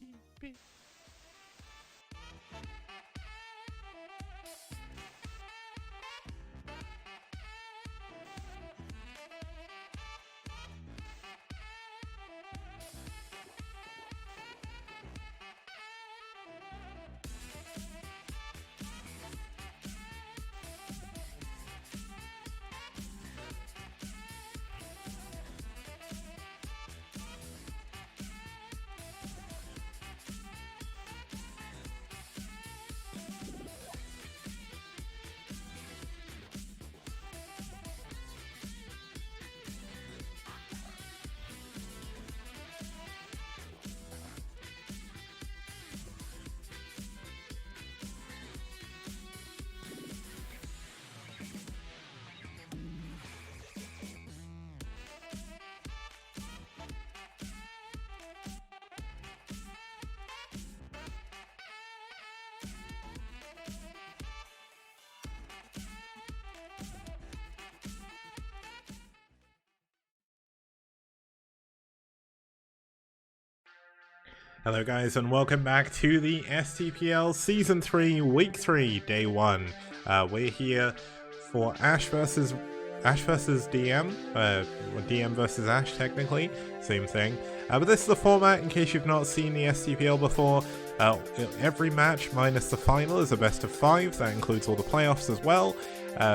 STP. Hello guys and welcome back to the STPL Season 3 Week 3 Day 1. We're here for aSh versus DM, DM versus aSh technically, same thing. But this is the format in case you've not seen the STPL before. Every match minus the final is a best of 5, that includes all the playoffs as well.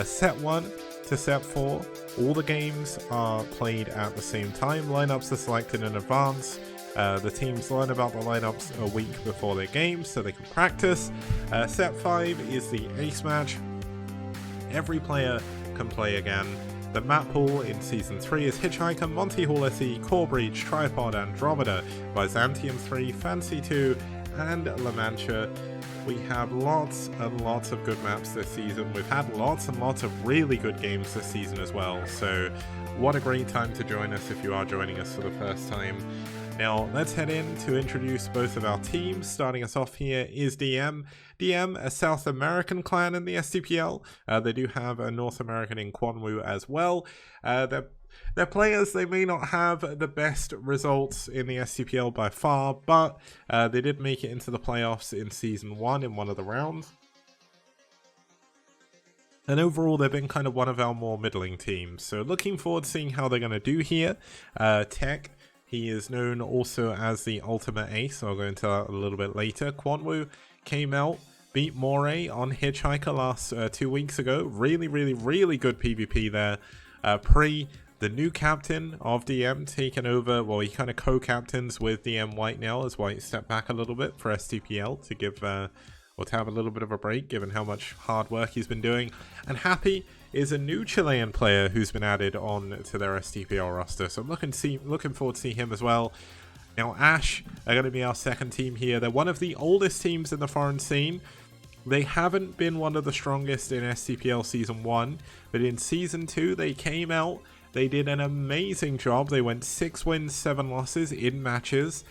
Set 1 to set 4, all the games are played at the same time, lineups are selected in advance. The teams learn about the lineups a week before their games so they can practice. Set 5 is the ace match. Every player can play again. The map pool in Season 3 is Hitchhiker, Monty Hall SE, Core Breach, Tripod, Andromeda, Byzantium 3, Fancy 2, and La Mancha. We have lots and lots of good maps this season. We've had lots and lots of really good games this season as well. So what a great time to join us if you are joining us for the first time. Now, let's head in to introduce both of our teams. Starting us off here is DM. DM, a South American clan in the STPL. They do have a North American in Quanwu as well. Their players, they may not have the best results in the STPL by far, but they did make it into the playoffs in Season 1 in one of the rounds. And overall, they've been kind of one of our more middling teams. So looking forward to seeing how they're going to do here. Tech. He is known also as the Ultimate Ace, I'll go into that a little bit later. Quanwu came out, beat Moray on Hitchhiker last 2 weeks ago. Really good PvP there. Pre, the new captain of DM, taken over, well, he kind of co-captains with DM White now, as White stepped back a little bit for STPL to give, or to have a little bit of a break, given how much hard work he's been doing. And Happy is a new Chilean player who's been added on to their STPL roster, so I'm looking forward to see him as well. Now aSh are going to be our second team here. They're one of the oldest teams in the foreign scene. They haven't been one of the strongest in STPL Season 1, but in Season 2 they came out, they did an amazing job. They went 6 wins, 7 losses in matches,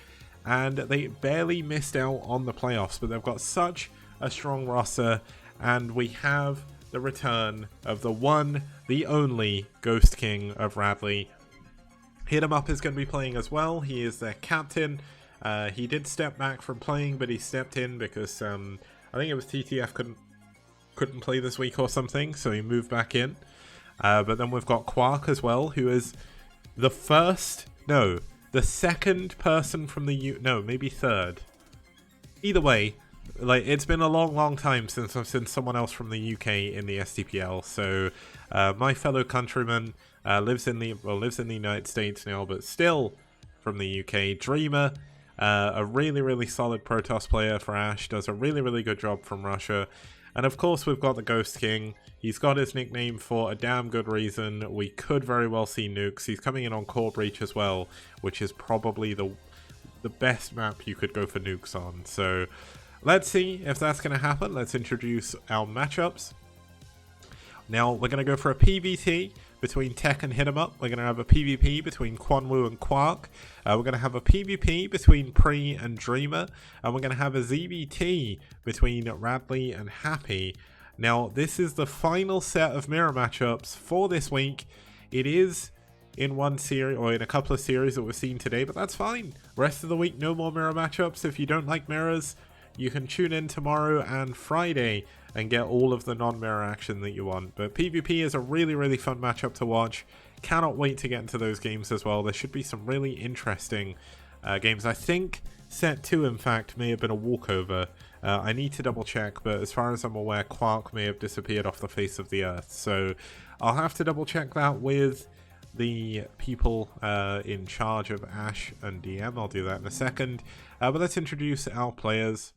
and they barely missed out on the playoffs, but they've got such a strong roster, and we have the return of the one, the only Ghost King of Radley. Hit 'em Up is going to be playing as well. He is their captain. He did step back from playing, but he stepped in because I think it was TTF couldn't play this week or something, so he moved back in. But then we've got Quark as well, who is the second person from the maybe third. Either way, like, it's been a long time since I've seen someone else from the UK in the STPL. So my fellow countryman lives in the United States now, but still from the UK. Dreamer, a really solid Protoss player for aSh, does a really good job from Russia. And of course we've got the Ghost King. He's got his nickname for a damn good reason. We could very well see nukes. He's coming in on Core Breach as well, which is probably the best map you could go for nukes on. So let's see if that's going to happen. Let's introduce our matchups. Now, we're going to go for a PvT between Tech and Hit 'em Up. We're going to have a PvP between Quanwu and Quark. We're going to have a PvP between Pre and Dreamer. And we're going to have a ZBT between Radley and Happy. Now, this is the final set of mirror matchups for this week. It is in one series, or in a couple of series that we've seen today, but that's fine. Rest of the week, no more mirror matchups. If you don't like mirrors, you can tune in tomorrow and Friday and get all of the non-mirror action that you want. But PvP is a really, really fun matchup to watch. Cannot wait to get into those games as well. There should be some really interesting games. I think set 2, in fact, may have been a walkover. I need to double check, but as far as I'm aware, Quark may have disappeared off the face of the earth. So I'll have to double check that with the people in charge of aSh and DM. I'll do that in a second. But let's introduce our players.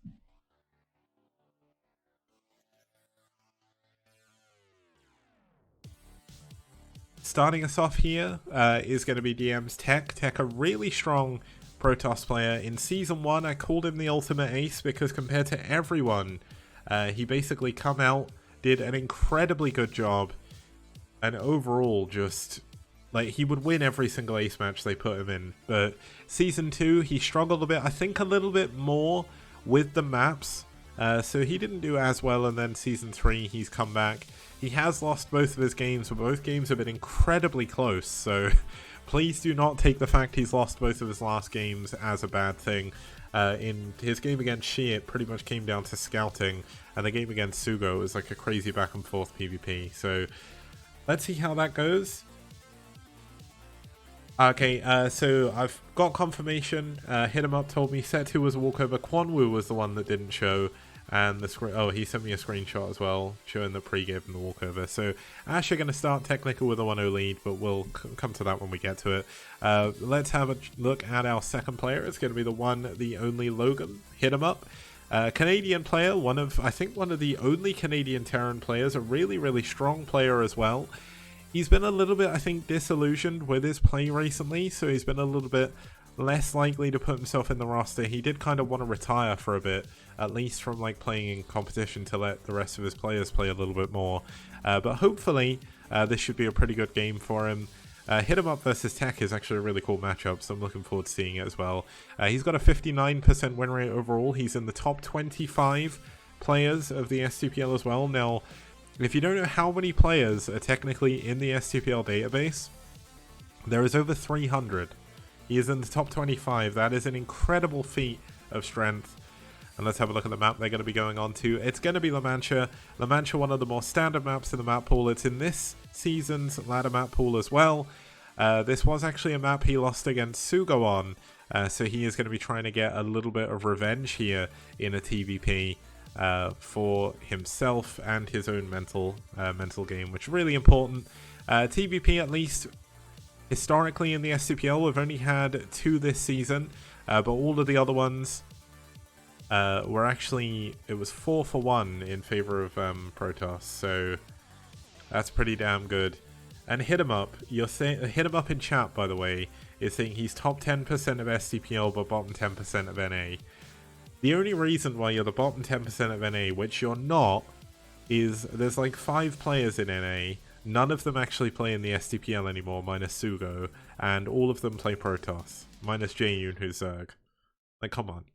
Starting us off here is going to be DM's Tech. Tech, a really strong Protoss player. In Season 1, I called him the ultimate ace because compared to everyone, he basically come out, did an incredibly good job, and overall just, like, he would win every single ace match they put him in. But Season 2, he struggled a bit, I think a little bit more with the maps, so he didn't do as well, and then Season 3, he's come back. He has lost both of his games, but both games have been incredibly close, so please do not take the fact he's lost both of his last games as a bad thing. In his game against Shi, it pretty much came down to scouting, and the game against Sugo was like a crazy back and forth PvP. So let's see how that goes. Okay, so I've got confirmation. Hit him up told me set 2 was a walkover. Quanwu was the one that didn't show. And the screen, oh, he sent me a screenshot as well, showing the pre gave him the walkover. So aSh are going to start technical with a 1-0 lead, but we'll come to that when we get to it. Let's have a look at our second player. It's going to be the one, the only Logan. Hit him up. Canadian player, I think one of the only Canadian Terran players, a really, really strong player as well. He's been a little bit, I think, disillusioned with his play recently, so he's been a little bit less likely to put himself in the roster. He did kind of want to retire for a bit, at least from like playing in competition, to let the rest of his players play a little bit more. But hopefully this should be a pretty good game for him. Hit him up versus Tech is actually a really cool matchup, so I'm looking forward to seeing it as well. He's got a 59% win rate overall. He's in the top 25 players of the STPL as well. Now, if you don't know how many players are technically in the STPL database, there is over 300. He is in the top 25. That is an incredible feat of strength. And let's have a look at the map they're going to be going on to. It's going to be La Mancha. La Mancha, one of the more standard maps in the map pool. It's in this season's ladder map pool as well. This was actually a map he lost against Sugo on. So he is going to be trying to get a little bit of revenge here in a TVP for himself and his own mental game, which is really important. TVP, at least historically in the STPL, we've only had 2 this season, but all of the other ones were actually, it was 4 for 1 in favor of Protoss, so that's pretty damn good. And hit him up. You're saying hit him up in chat, by the way, is saying he's top 10% of STPL but bottom 10% of NA. The only reason why you're the bottom 10% of NA, which you're not, is there's like 5 players in NA. None of them actually play in the STPL anymore, minus Sugo, and all of them play Protoss, minus Jaeyun, who's Zerg. Like, come on.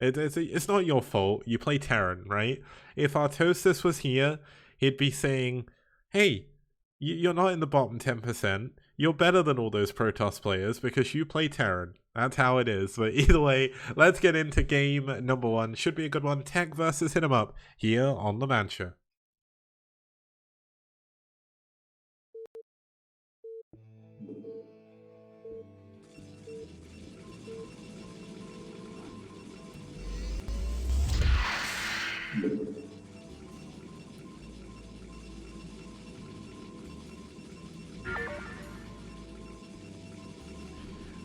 It's not your fault. You play Terran, right? If Artosis was here, he'd be saying, hey, you're not in the bottom 10%. You're better than all those Protoss players because you play Terran. That's how it is. But either way, let's get into game number 1. Should be a good one. Tech versus Hit 'em Up here on La Mancha.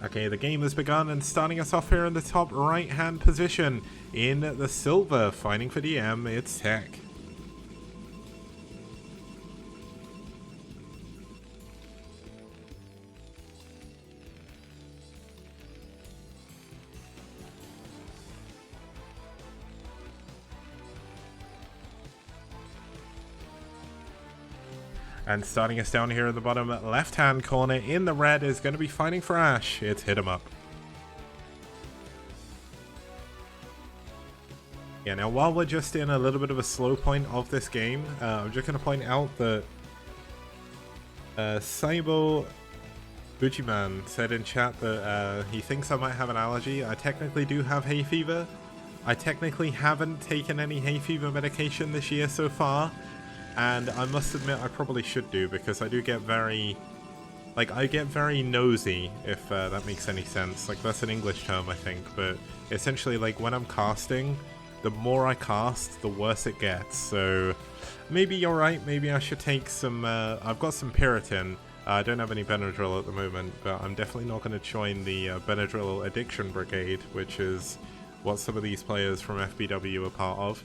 Okay, the game has begun, and starting us off here in the top right-hand position in the silver, fighting for DM, it's Tech. And starting us down here in the bottom left-hand corner in the red is going to be fighting for aSh. It's Hit 'em Up. Yeah, now while we're just in a little bit of a slow point of this game, I'm just going to point out that Saibo Bujiman said in chat that he thinks I might have an allergy. I technically do have hay fever. I technically haven't taken any hay fever medication this year so far, and I must admit I probably should do, because I do get very, like, I get very nosy, if that makes any sense. Like, that's an English term, I think, but essentially, like, when I'm casting, the more I cast, the worse it gets. So maybe you're right, maybe I should take some, I've got some Piriton. I don't have any Benadryl at the moment, but I'm definitely not going to join the Benadryl Addiction Brigade, which is what some of these players from FBW are part of.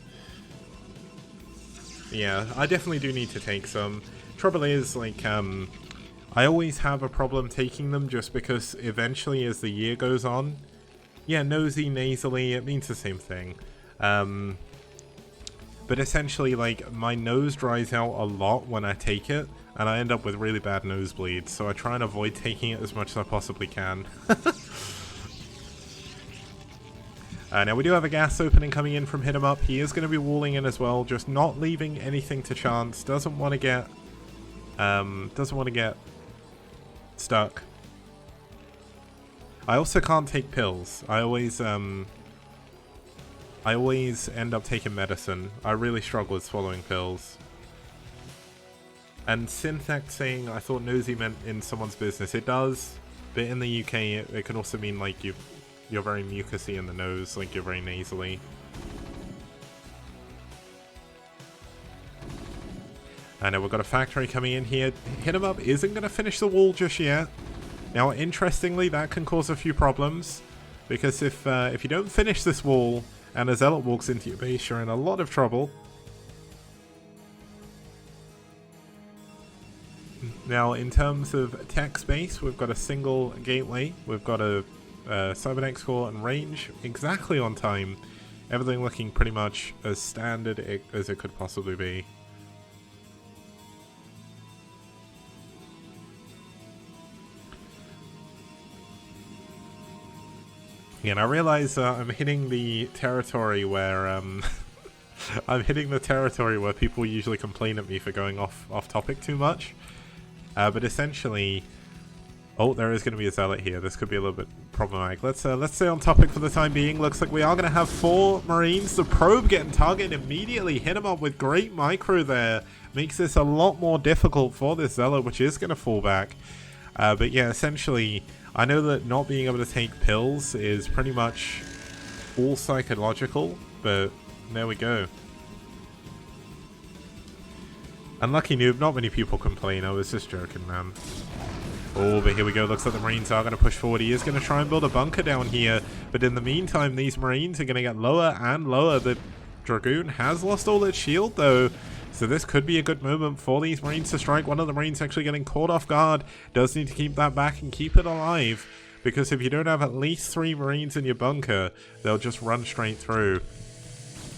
Yeah, I definitely do need to take some. Trouble is, like, I always have a problem taking them just because eventually as the year goes on, yeah, nosy, nasally, it means the same thing. But essentially, like, my nose dries out a lot when I take it, and I end up with really bad nosebleeds, so I try and avoid taking it as much as I possibly can. Now we do have a gas opening coming in from Hit 'em Up. He is going to be walling in as well, just not leaving anything to chance. Doesn't want to get stuck. I also can't take pills. I always end up taking medicine. I really struggle with swallowing pills. And Synthex saying, I thought nosy meant in someone's business. It does, but in the UK it can also mean like you're very mucousy in the nose, like you're very nasally. And we've got a factory coming in here. Hit 'em Up isn't going to finish the wall just yet. Now, interestingly, that can cause a few problems, because if you don't finish this wall and a zealot walks into your base, you're in a lot of trouble. Now, in terms of tech space, we've got a single gateway. We've got a cybernetic core and range exactly on time. Everything looking pretty much as standard as it could possibly be. Yeah, and I realize I'm hitting the territory where I'm hitting the territory where people usually complain at me for going off topic too much. But essentially, oh, there is going to be a zealot here. This could be a little bit problematic. Let's stay on topic for the time being. Looks like we are going to have 4 Marines. The probe getting targeted immediately. Hit him up with great micro there. Makes this a lot more difficult for this zealot, which is going to fall back. But yeah, essentially, I know that not being able to take pills is pretty much all psychological, but there we go. Unlucky noob, not many people complain. I was just joking, man. Oh, but here we go. Looks like the Marines are going to push forward. He is going to try and build a bunker down here. But in the meantime, these Marines are going to get lower and lower. The Dragoon has lost all its shield, though. So this could be a good moment for these Marines to strike. One of the Marines actually getting caught off guard. Does need to keep that back and keep it alive, because if you don't have at least 3 Marines in your bunker, they'll just run straight through.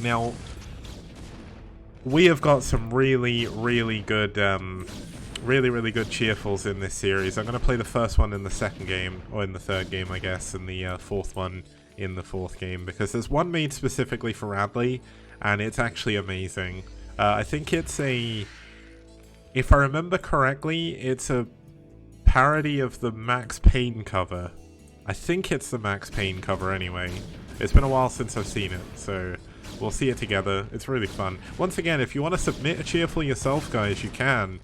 Now, we have got some really good cheerfuls in this series. I'm going to play the first one in the second game, or in the third game, I guess, and the fourth one in the fourth game, because there's one made specifically for Radley, and it's actually amazing. I think it's if I remember correctly, it's a parody of the Max Payne cover. I think it's the Max Payne cover anyway. It's been a while since I've seen it, so we'll see it together. It's really fun. Once again, if you want to submit a cheerful yourself, guys, you can.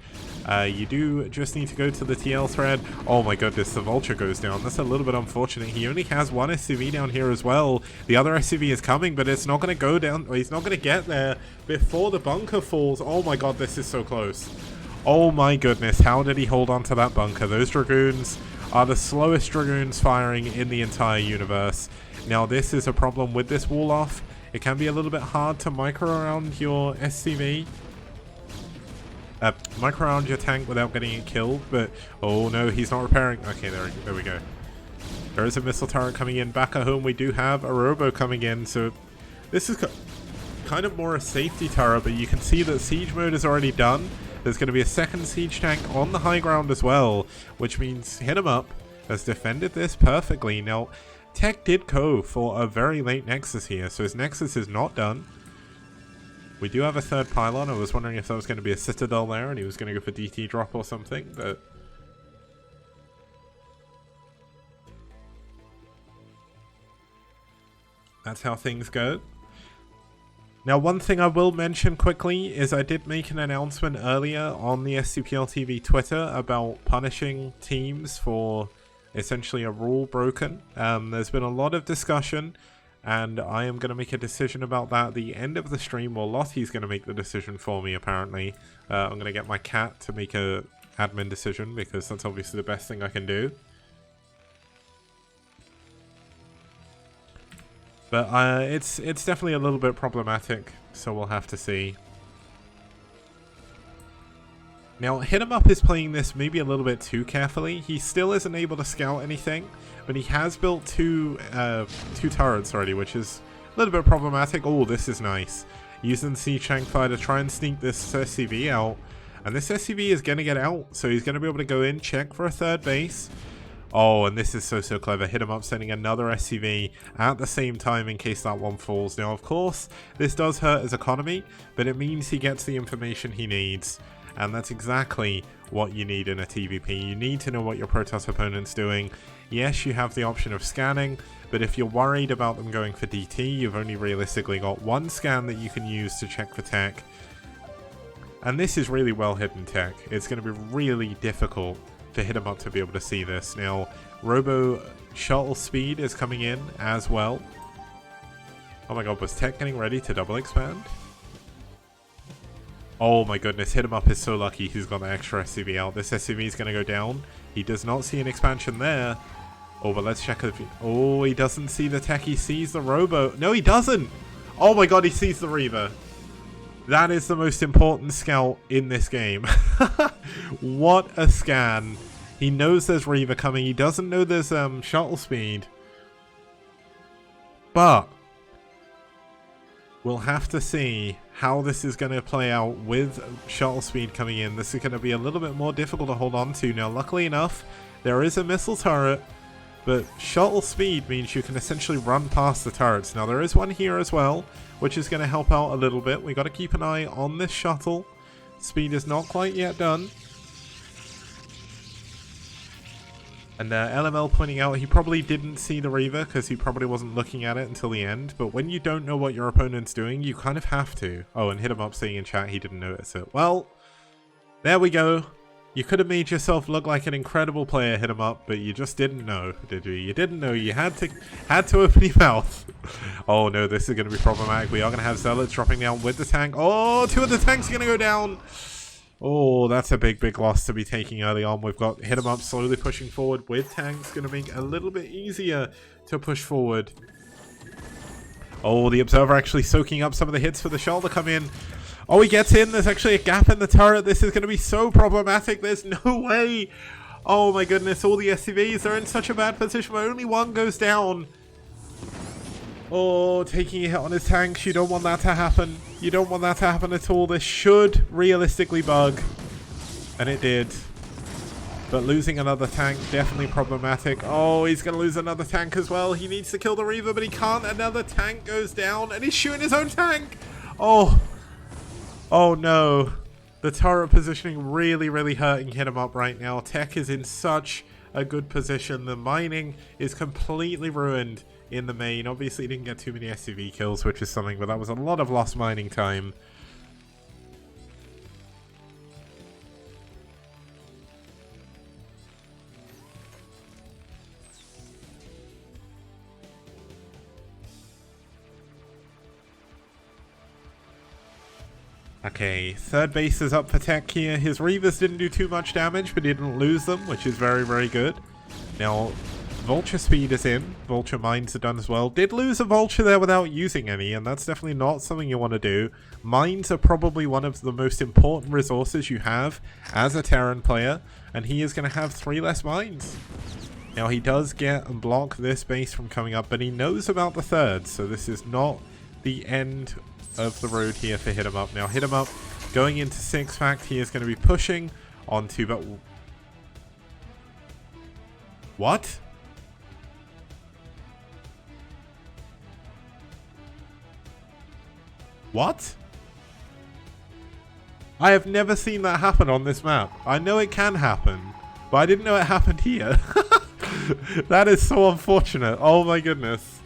You do just need to go to the TL thread. Oh my goodness, the Vulture goes down. That's a little bit unfortunate. He only has one SCV down here as well. The other SCV is coming, but it's not going to go down. He's not going to get there before the bunker falls. Oh my god, this is so close. Oh my goodness, how did he hold on to that bunker? Those Dragoons are the slowest Dragoons firing in the entire universe. Now, this is a problem with this wall off. It can be a little bit hard to micro around your SCV. Micro around your tank without getting it killed, but oh no, he's not repairing. Okay, there we go. There is a missile turret coming in. Back at home, we do have a robo coming in, so this is kind of more a safety turret, but you can see that siege mode is already done. There's going to be a second siege tank on the high ground as well, which means Hit 'em Up has defended this perfectly. Now, Tech did go for a very late Nexus here, so his Nexus is not done. We do have a third pylon. I was wondering if there was going to be a Citadel there and he was going to go for DT drop or something, but That's how things go. Now, one thing I will mention quickly is I did make an announcement earlier on the STPL TV Twitter about punishing teams for essentially a rule broken. There's been a lot of discussion, and I am going to make a decision about that at the end of the stream. Well, Lottie's going to make the decision for me, apparently. I'm going to get my cat to make a admin decision, because that's obviously the best thing I can do. But it's definitely a little bit problematic, so we'll have to see. Now, Hit 'em Up is playing this maybe a little bit too carefully. He still isn't able to scout anything, but he has built two turrets already, which is a little bit problematic. Oh, this is nice. Using Siege Tank Fire to try and sneak this SCV out. And this SCV is going to get out, so he's going to be able to go in, check for a third base. Oh, and this is so clever. Hit 'em Up sending another SCV at the same time in case that one falls. Now, of course, this does hurt his economy, but it means he gets the information he needs. And that's exactly what you need in a TVP. You need to know what your Protoss opponent's doing. Yes, you have the option of scanning, but if you're worried about them going for DT, you've only realistically got one scan that you can use to check for tech. And this is really well hidden tech. It's going to be really difficult to Hit 'em Up to be able to see this. Now, Robo Shuttle Speed is coming in as well. Oh my god, was tech getting ready to double expand? Oh my goodness, Hit 'em Up is so lucky he's got the extra SCV out. This SCV is going to go down. He does not see an expansion there. Oh, but let's check if he... Oh, he doesn't see the tech. He sees the Robo. No, he doesn't! Oh my god, he sees the Reaver. That is the most important scout in this game. What a scan. He knows there's Reaver coming. He doesn't know there's shuttle speed. But we'll have to see how this is going to play out with shuttle speed coming in. This is going to be a little bit more difficult to hold on to. Now, luckily enough, there is a missile turret, but shuttle speed means you can essentially run past the turrets. Now, there is one here as well, which is going to help out a little bit. We got to keep an eye on this shuttle. Speed is not quite yet done. And LML pointing out he probably didn't see the Reaver because he probably wasn't looking at it until the end. But when you don't know what your opponent's doing, you kind of have to. Oh, and Hit 'em Up saying in chat he didn't notice it. Well, there we go. You could have made yourself look like an incredible player, Hit 'em Up, but you just didn't know, did you? You didn't know. You had to open your mouth. Oh no, this is going to be problematic. We are going to have Zealots dropping down with the tank. Oh, two of the tanks are going to go down. Oh, that's a big loss to be taking early on. We've got Hit 'em Up slowly pushing forward with tanks. Going to make it a little bit easier to push forward. Oh, the Observer actually soaking up some of the hits for the shell to come in. Oh, he gets in. There's actually a gap in the turret. This is going to be so problematic. There's no way. Oh my goodness. All the SCVs are in such a bad position where only one goes down. Oh, taking a hit on his tanks. You don't want that to happen. You don't want that to happen at all. This should realistically bug. And it did. But losing another tank, definitely problematic. Oh, he's going to lose another tank as well. He needs to kill the Reaver, but he can't. Another tank goes down, and he's shooting his own tank. Oh. Oh no. The turret positioning really hurting Hit 'em Up right now. Tech is in such a good position. The mining is completely ruined in the main. Obviously, he didn't get too many SCV kills, which is something, but that was a lot of lost mining time. Okay, third base is up for tech here. His Reavers didn't do too much damage, but he didn't lose them, which is very good. Now, Vulture speed is in. Vulture mines are done as well. Did lose a Vulture there without using any, and that's definitely not something you want to do. Mines are probably one of the most important resources you have as a Terran player, and he is going to have 3 less mines. Now, he does get and block this base from coming up, but he knows about the third, so this is not the end of the road here for Hit 'em Up. Now, Hit 'em Up going into 6 fact, he is going to be pushing onto, but what? What? I have never seen that happen on this map. I know it can happen, but I didn't know it happened here. That is so unfortunate. Oh my goodness.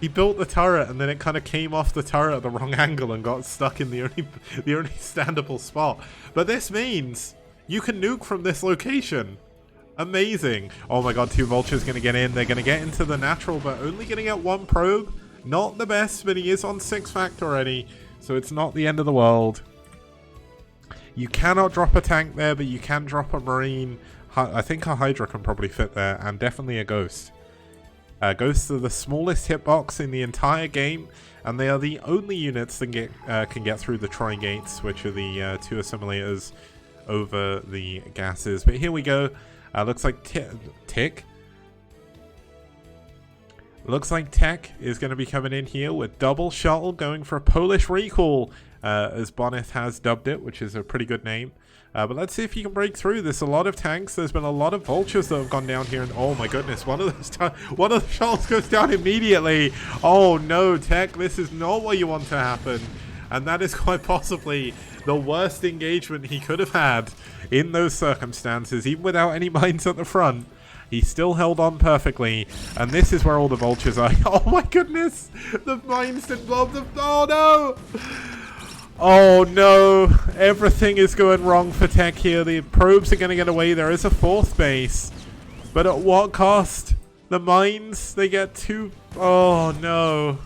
He built the turret and then it kind of came off the turret at the wrong angle and got stuck in the only standable spot. But this means you can nuke from this location. Amazing. Oh my god, 2 vultures going to get in. They're going to get into the natural, but only going to get 1 probe. Not the best, but he is on 6 fact already, so it's not the end of the world. You cannot drop a tank there, but you can drop a marine. I think a Hydra can probably fit there, and definitely a Ghost. Ghosts are the smallest hitbox in the entire game, and they are the only units that can get through the Troy gates, which are the 2 assimilators over the gases. But here we go. Looks like Looks like Tech is going to be coming in here with double shuttle, going for a Polish recall, as Bonnet has dubbed it, which is a pretty good name. But let's see if he can break through. There's a lot of tanks. There's been a lot of vultures that have gone down here. And oh my goodness, one of the shuttles goes down immediately. Oh no, Tech, this is not what you want to happen. And that is quite possibly the worst engagement he could have had in those circumstances, even without any mines at the front. He still held on perfectly, and this is where all the vultures are. Oh my goodness! The mines didn't blow up the... Oh no! Oh no! Everything is going wrong for Tech here. The probes are going to get away. There is a 4th base. But at what cost? The mines, they get 2... Oh no.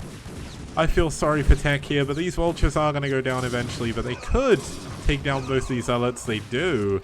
I feel sorry for Tech here, but these vultures are going to go down eventually. But they could take down both these zealots. They do.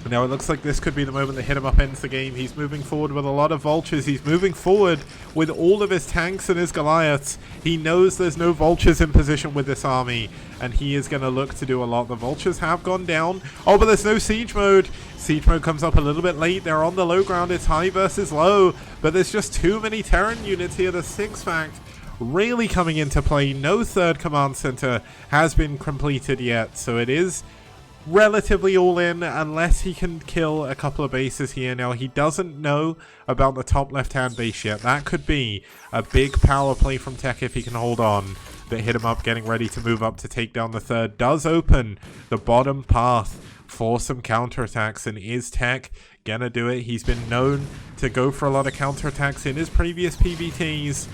Now it looks like this could be the moment that Hit 'em Up ends the game. He's moving forward with a lot of vultures. He's moving forward with all of his tanks and his Goliaths. He knows there's no vultures in position with this army, and he is going to look to do a lot. The vultures have gone down. Oh, but there's no siege mode. Siege mode comes up a little bit late. They're on the low ground. It's high versus low, but there's just too many Terran units here. The 6 fact really coming into play. No 3rd command center has been completed yet, so it is relatively all in unless he can kill a couple of bases here. Now he doesn't know about the top left hand base yet. That could be a big power play from Tech if he can hold on. But Hit 'em Up getting ready to move up to take down the 3rd does open the bottom path for some counterattacks, and is Tech gonna do it? He's been known to go for a lot of counterattacks in his previous PBTs.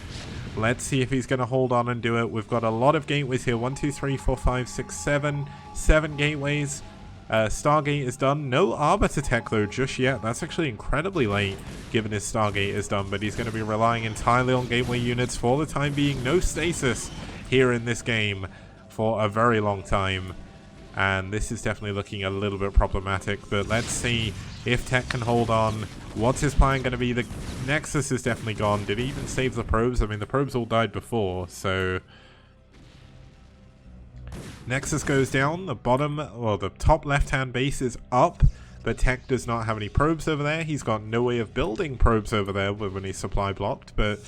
Let's see if he's going to hold on and do it. We've got a lot of gateways here. 1, 2, 3, 4, 5, 6, 7. 7 gateways. Stargate is done. No Arbiter tech, though, just yet. That's actually incredibly late, given his Stargate is done. But he's going to be relying entirely on gateway units for the time being. No stasis here in this game for a very long time. And this is definitely looking a little bit problematic. But let's see if Tech can hold on. What's his plan going to be? The Nexus is definitely gone. Did he even save the probes? I mean, the probes all died before, so... Nexus goes down. The bottom, well, the top left-hand base is up, but Tech does not have any probes over there. He's got no way of building probes over there when he's supply blocked, but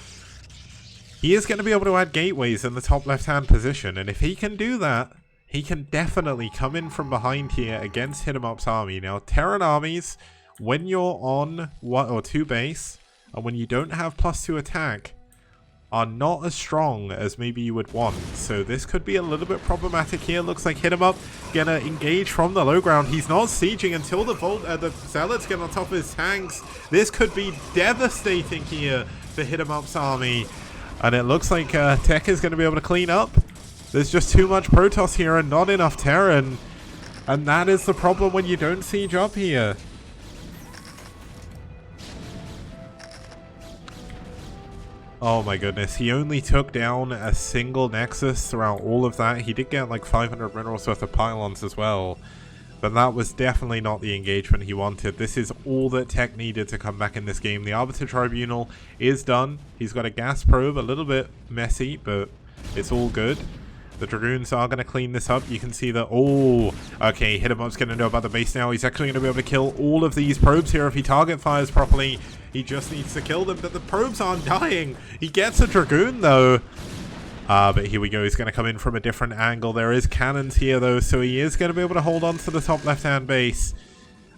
he is going to be able to add gateways in the top left-hand position, and if he can do that, he can definitely come in from behind here against Hit 'em Up's army. Now, Terran armies, when you're on 1 or 2 base, and when you don't have +2 attack, are not as strong as maybe you would want. So this could be a little bit problematic here. Looks like Hit 'em Up gonna engage from the low ground. He's not sieging until the Zealots get on top of his tanks. This could be devastating here for Hit 'em Up's army. And it looks like Tech is going to be able to clean up. There's just too much Protoss here and not enough Terran. And that is the problem when you don't siege up here. Oh my goodness, he only took down a single Nexus throughout all of that. He did get like 500 minerals worth of pylons as well. But that was definitely not the engagement he wanted. This is all that Tech needed to come back in this game. The Arbiter Tribunal is done. He's got a gas probe, a little bit messy, but it's all good. The Dragoons are going to clean this up. You can see that, oh, okay, Hit 'em Up's going to know about the base now. He's actually going to be able to kill all of these probes here if he target fires properly. He just needs to kill them, but the probes aren't dying. He gets a Dragoon, though. But here we go. He's going to come in from a different angle. There is cannons here, though, so he is going to be able to hold on to the top left-hand base.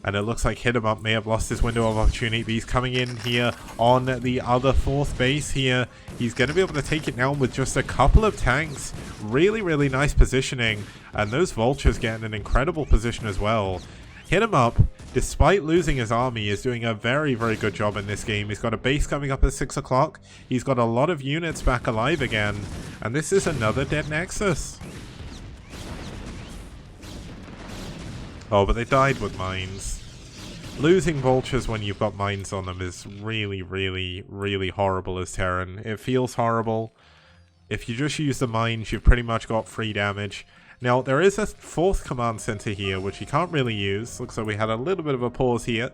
And it looks like Hit 'em Up may have lost his window of opportunity, but he's coming in here on the other 4th base here. He's going to be able to take it down with just a couple of tanks. Really, really nice positioning. And those Vultures get in an incredible position as well. Hit him up, despite losing his army, is doing a very, very good job in this game. He's got a base coming up at 6 o'clock. He's got a lot of units back alive again. And this is another dead Nexus. Oh, but they died with mines. Losing vultures when you've got mines on them is really, really, really horrible as Terran. It feels horrible. If you just use the mines, you've pretty much got free damage. Now, there is a 4th command center here, which you can't really use. Looks like we had a little bit of a pause here.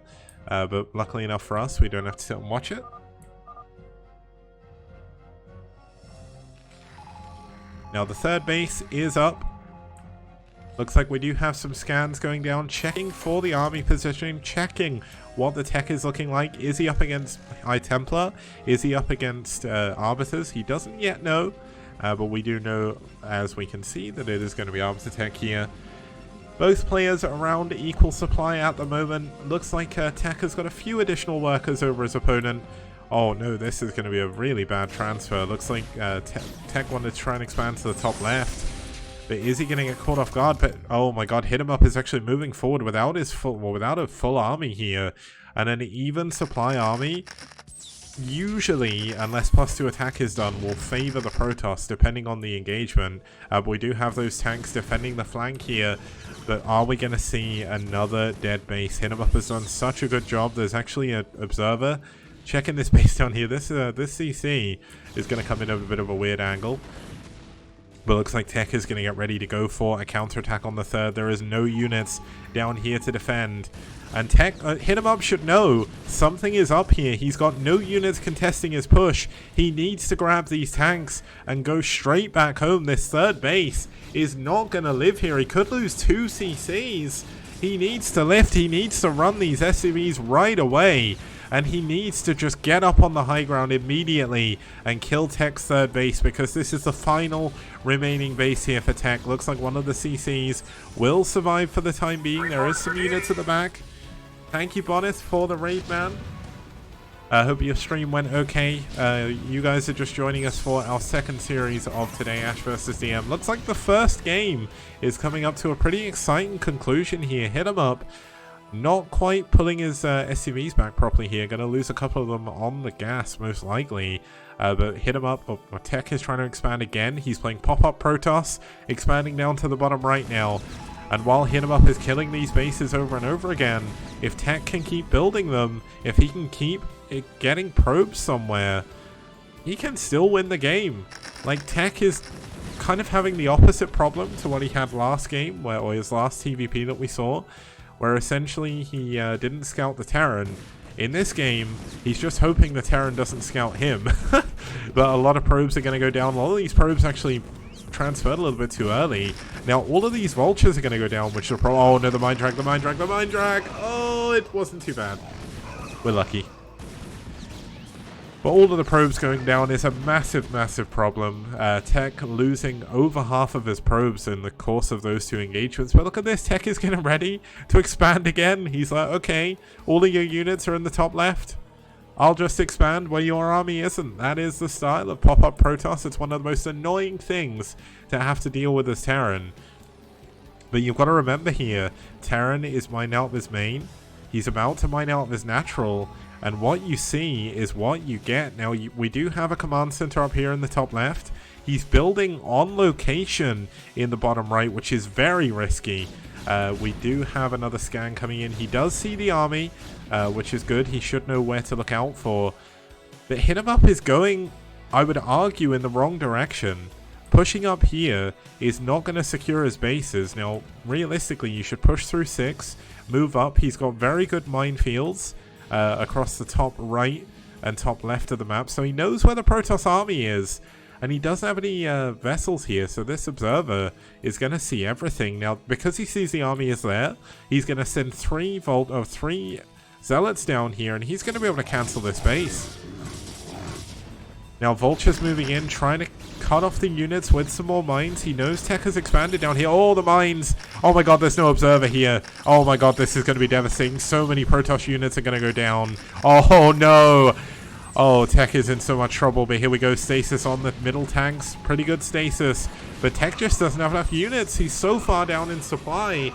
But luckily enough for us, we don't have to sit and watch it. Now, the 3rd base is up. Looks like we do have some scans going down, checking for the army positioning, checking what the tech is looking like. Is he up against High Templar? Is he up against Arbiters? He doesn't yet know. But we do know, as we can see, that it is going to be Arbiter Tech here. Both players around equal supply at the moment. Looks like Tech has got a few additional workers over his opponent. Oh no, this is going to be a really bad transfer. Looks like Tech wanted to try and expand to the top left. But is he going to get caught off guard? But oh my god, Hit him up is actually moving forward without his without a full army here. And an even supply army, usually, unless +2 attack is done, will favor the Protoss depending on the engagement. But we do have those tanks defending the flank here. But are we going to see another dead base? Hit him up has done such a good job. There's actually an observer checking this base down here. This CC is going to come in at a bit of a weird angle. But looks like Tech is going to get ready to go for a counterattack on the 3rd. There is no units down here to defend. And Tech, Hit him up should know something is up here. He's got no units contesting his push. He needs to grab these tanks and go straight back home. This 3rd base is not going to live here. He could lose 2 CCs. He needs to lift. He needs to run these SCVs right away. And he needs to just get up on the high ground immediately and kill Tech's 3rd base, because this is the final remaining base here for Tech. Looks like one of the CCs will survive for the time being. There is some units at the back. Thank you, Bonnet, for the raid, man. I hope your stream went okay. You guys are just joining us for our 2nd series of today, aSh vs DM. Looks like the 1st game is coming up to a pretty exciting conclusion here. Hit him up. Not quite pulling his SCVs back properly here. Going to lose a couple of them on the gas, most likely. But Hit him up. Oh, Tech is trying to expand again. He's playing pop-up Protoss, expanding down to the bottom right now. And while Hit him up is killing these bases over and over again, if Tech can keep building them, if he can keep getting probes somewhere, he can still win the game. Like, Tech is kind of having the opposite problem to what he had last game, or his last TVP that we saw, where essentially he didn't scout the Terran. In this game, he's just hoping the Terran doesn't scout him. But a lot of probes are going to go down. A lot of these probes actually transferred a little bit too early. Now, all of these vultures are going to go down, which will probably... Oh, no, the mine drag, the mine drag, the mine drag! Oh, it wasn't too bad. We're lucky. But all of the probes going down is a massive, massive problem. Tech losing over half of his probes in the course of those 2 engagements. But look at this, Tech is getting ready to expand again. He's like, okay, all of your units are in the top left. I'll just expand where your army isn't. That is the style of pop-up Protoss. It's one of the most annoying things to have to deal with as Terran. But you've got to remember here, Terran is mined out of his main. He's about to mine out of his natural. And what you see is what you get. Now, we do have a command center up here in the top left. He's building on location in the bottom right, which is very risky. We do have another scan coming in. He does see the army, which is good. He should know where to look out for. But Hit him up is going, I would argue, in the wrong direction. Pushing up here is not going to secure his bases. Now, realistically, you should push through 6, move up. He's got very good minefields across the top right and top left of the map, so he knows where the Protoss army is. And he doesn't have any vessels here, so this observer is going to see everything. Now, because he sees the army is there, he's going to send 3 zealots down here, and he's going to be able to cancel this base. Now, Vulture's moving in, trying to cut off the units with some more mines. He knows Tech has expanded down here. Oh, the mines! Oh my god, there's no observer here. Oh my god, this is going to be devastating. So many Protoss units are going to go down. Oh no! Oh, Tech is in so much trouble, but here we go. Stasis on the middle tanks. Pretty good stasis. But Tech just doesn't have enough units. He's so far down in supply.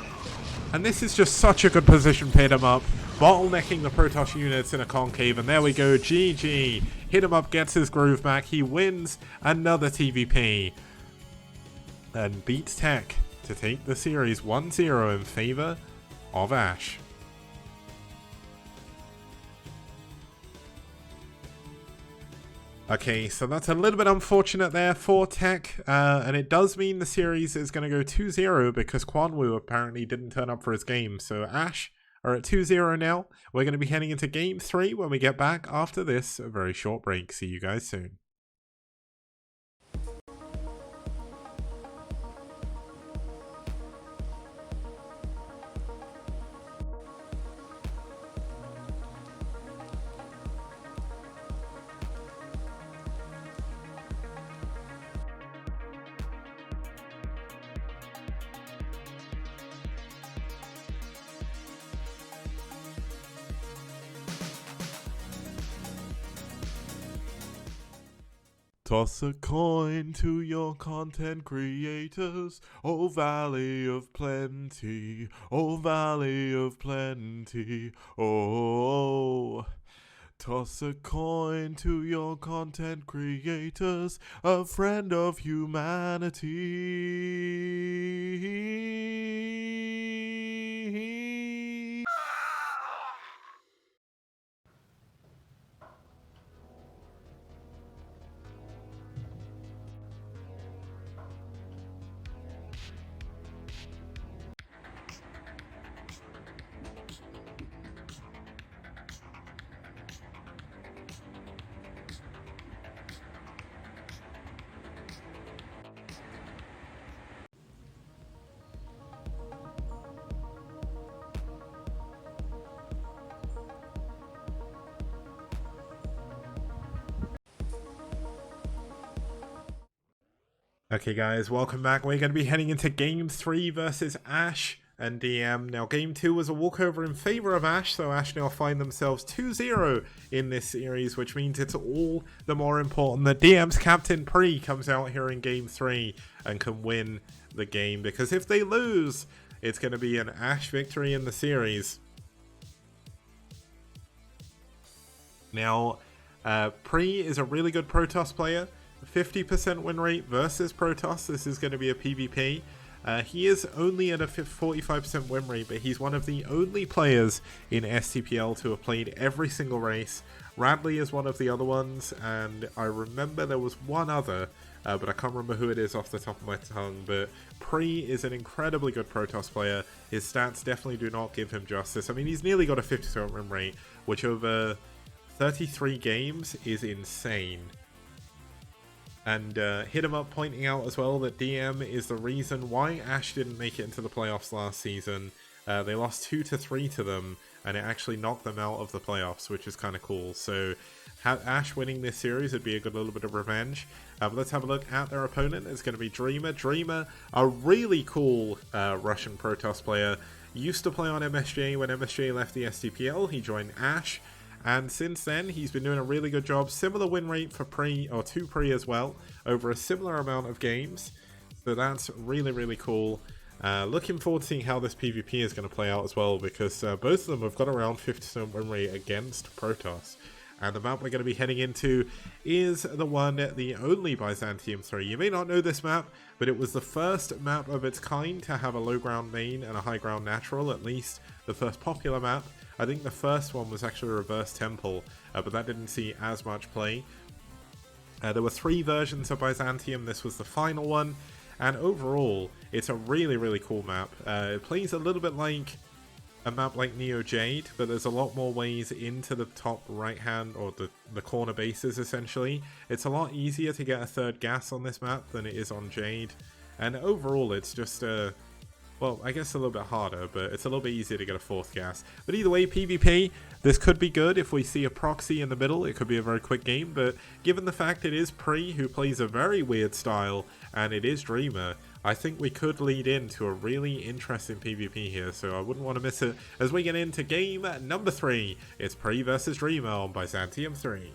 And this is just such a good position to hit him up. Bottlenecking the Protoss units in a concave, and there we go, GG. Hit him up, gets his groove back, he wins another TVP. And beats Tech to take the series 1-0 in favor of aSh. Okay, so that's a little bit unfortunate there for Tech, and it does mean the series is going to go 2-0 because Quanwu apparently didn't turn up for his game. So aSh are at 2-0 now. We're going to be heading into Game 3 when we get back after this very short break. See you guys soon. Toss a coin to your content creators, oh valley of plenty, oh valley of plenty, oh. Toss a coin to your content creators, a friend of humanity. Okay guys, welcome back. We're going to be heading into Game 3 versus aSh and DM. Now Game 2 was a walkover in favor of aSh, so aSh now find themselves 2-0 in this series, which means it's all the more important that DM's captain Pre comes out here in Game 3 and can win the game, because if they lose, it's going to be an aSh victory in the series. Now, Pre is a really good Protoss player. 50% win rate versus Protoss. This is going to be a PvP. He is only at a 45% win rate, but he's one of the only players in STPL to have played every single race. Radley is one of the other ones, and I remember there was one other, but I can't remember who it is off the top of my tongue. But Pre is an incredibly good Protoss player. His stats definitely do not give him justice. I mean, he's nearly got a 50% win rate, which over 33 games is insane. And hit him up pointing out as well that DM is the reason why aSh didn't make it into the playoffs last season. They lost 2-3 to them, and it actually knocked them out of the playoffs, which is kind of cool. So aSh winning this series would be a good little bit of revenge. But let's have a look at their opponent. It's going to be Dreamer. Dreamer, a really cool Russian Protoss player. Used to play on MSJ when MSJ left the STPL. He joined aSh. And since then, he's been doing a really good job. Similar win rate for Pre, or to Pre as well, over a similar amount of games. So that's really, really cool. Looking forward to seeing how this PvP is going to play out as well, because both of them have got around 50% win rate against Protoss. And the map we're going to be heading into is the one, the only Byzantium 3. You may not know this map, but it was the first map of its kind to have a low ground main and a high ground natural, at least the first popular map. I think the first one was actually a reverse temple, but that didn't see as much play. There were 3 versions of Byzantium, this was the final one, and overall, it's a really, really cool map. It plays a little bit like a map like Neo Jade, but there's a lot more ways into the top right hand, or the corner bases essentially. It's a lot easier to get a third gas on this map than it is on Jade, and overall it's just well, I guess a little bit harder, but it's a little bit easier to get a 4th gas. But either way, PvP, this could be good. If we see a proxy in the middle, it could be a very quick game. But given the fact it is Pre, who plays a very weird style, and it is Dreamer, I think we could lead into a really interesting PvP here. So I wouldn't want to miss it. As we get into game number 3, it's Pre versus Dreamer on Byzantium 3.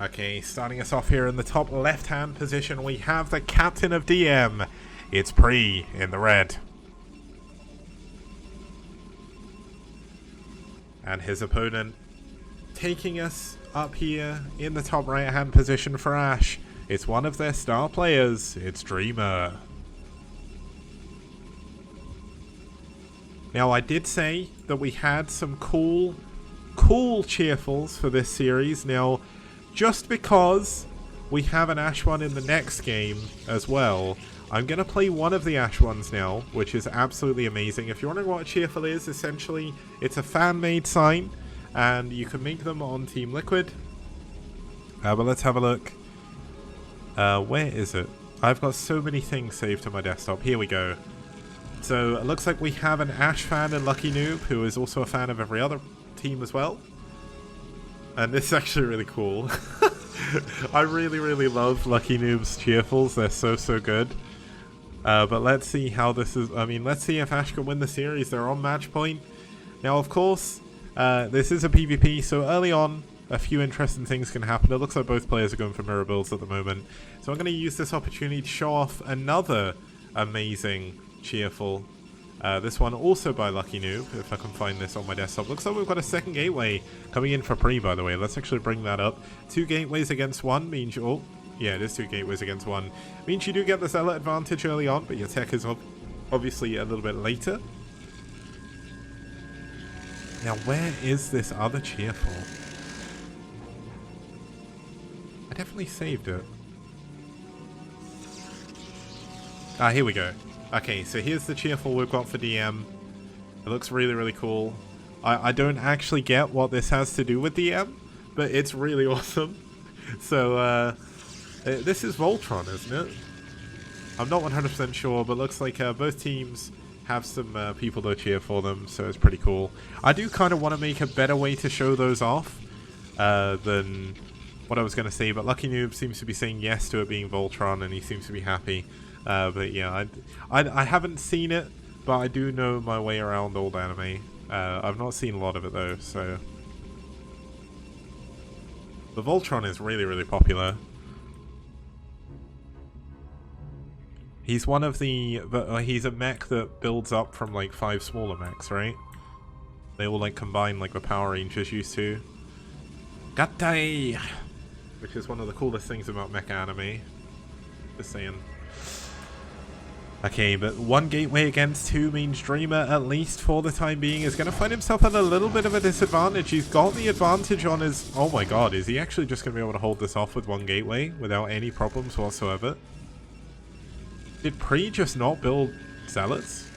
Okay, starting us off here in the top left-hand position, we have the captain of DM. It's Pre in the red. And his opponent taking us up here in the top right-hand position for aSh. It's one of their star players. It's Dreamer. Now, I did say that we had some cool cheerfuls for this series. Now, just because we have an aSh one in the next game as well, I'm going to play one of the aSh ones now, which is absolutely amazing. If you're wondering what a cheerful is, essentially, it's a fan-made sign, and you can make them on Team Liquid. But let's have a look. Where is it? I've got so many things saved to my desktop. Here we go. So, it looks like we have an aSh fan in Lucky Noob, who is also a fan of every other team as well. And this is actually really cool. I really love Lucky Noob's cheerfuls. They're so good. But let's see how this is. I mean, let's see if aSh can win the series. They're on match point. Now, of course, this is a PvP, so early on, a few interesting things can happen. It looks like both players are going for mirror builds at the moment. So I'm going to use this opportunity to show off another amazing cheerful. This one also by Lucky Noob, if I can find this on my desktop. Looks like we've got a second gateway coming in for Pre, by the way. Let's actually bring that up. 2 gateways against 1 means you... Oh, yeah, it is 2 gateways against 1. Means you do get the Zealot advantage early on, but your tech is obviously a little bit later. Now, where is this other cheerful? I definitely saved it. Ah, here we go. Okay, so here's the cheerful we've got for DM. It looks really cool. I don't actually get what this has to do with DM, but it's really awesome. So, this is Voltron, isn't it? I'm not 100% sure, but looks like both teams have some people to cheer for them, so it's pretty cool. I do kind of want to make a better way to show those off than what I was going to say, but Lucky Noob seems to be saying yes to it being Voltron, and he seems to be happy. But yeah, I haven't seen it, but I do know my way around old anime. I've not seen a lot of it though, so... The Voltron is really popular. He's one of the... he's a mech that builds up from like 5 smaller mechs, right? They all like combine like the Power Rangers used to. Gatai! Which is one of the coolest things about mecha anime. Just saying. Okay, but 1 gateway against 2 means Dreamer, at least for the time being, is going to find himself at a little bit of a disadvantage. He's got the advantage on his... Oh my god, is he actually just going to be able to hold this off with 1 gateway without any problems whatsoever? Did Pre just not build Zealots?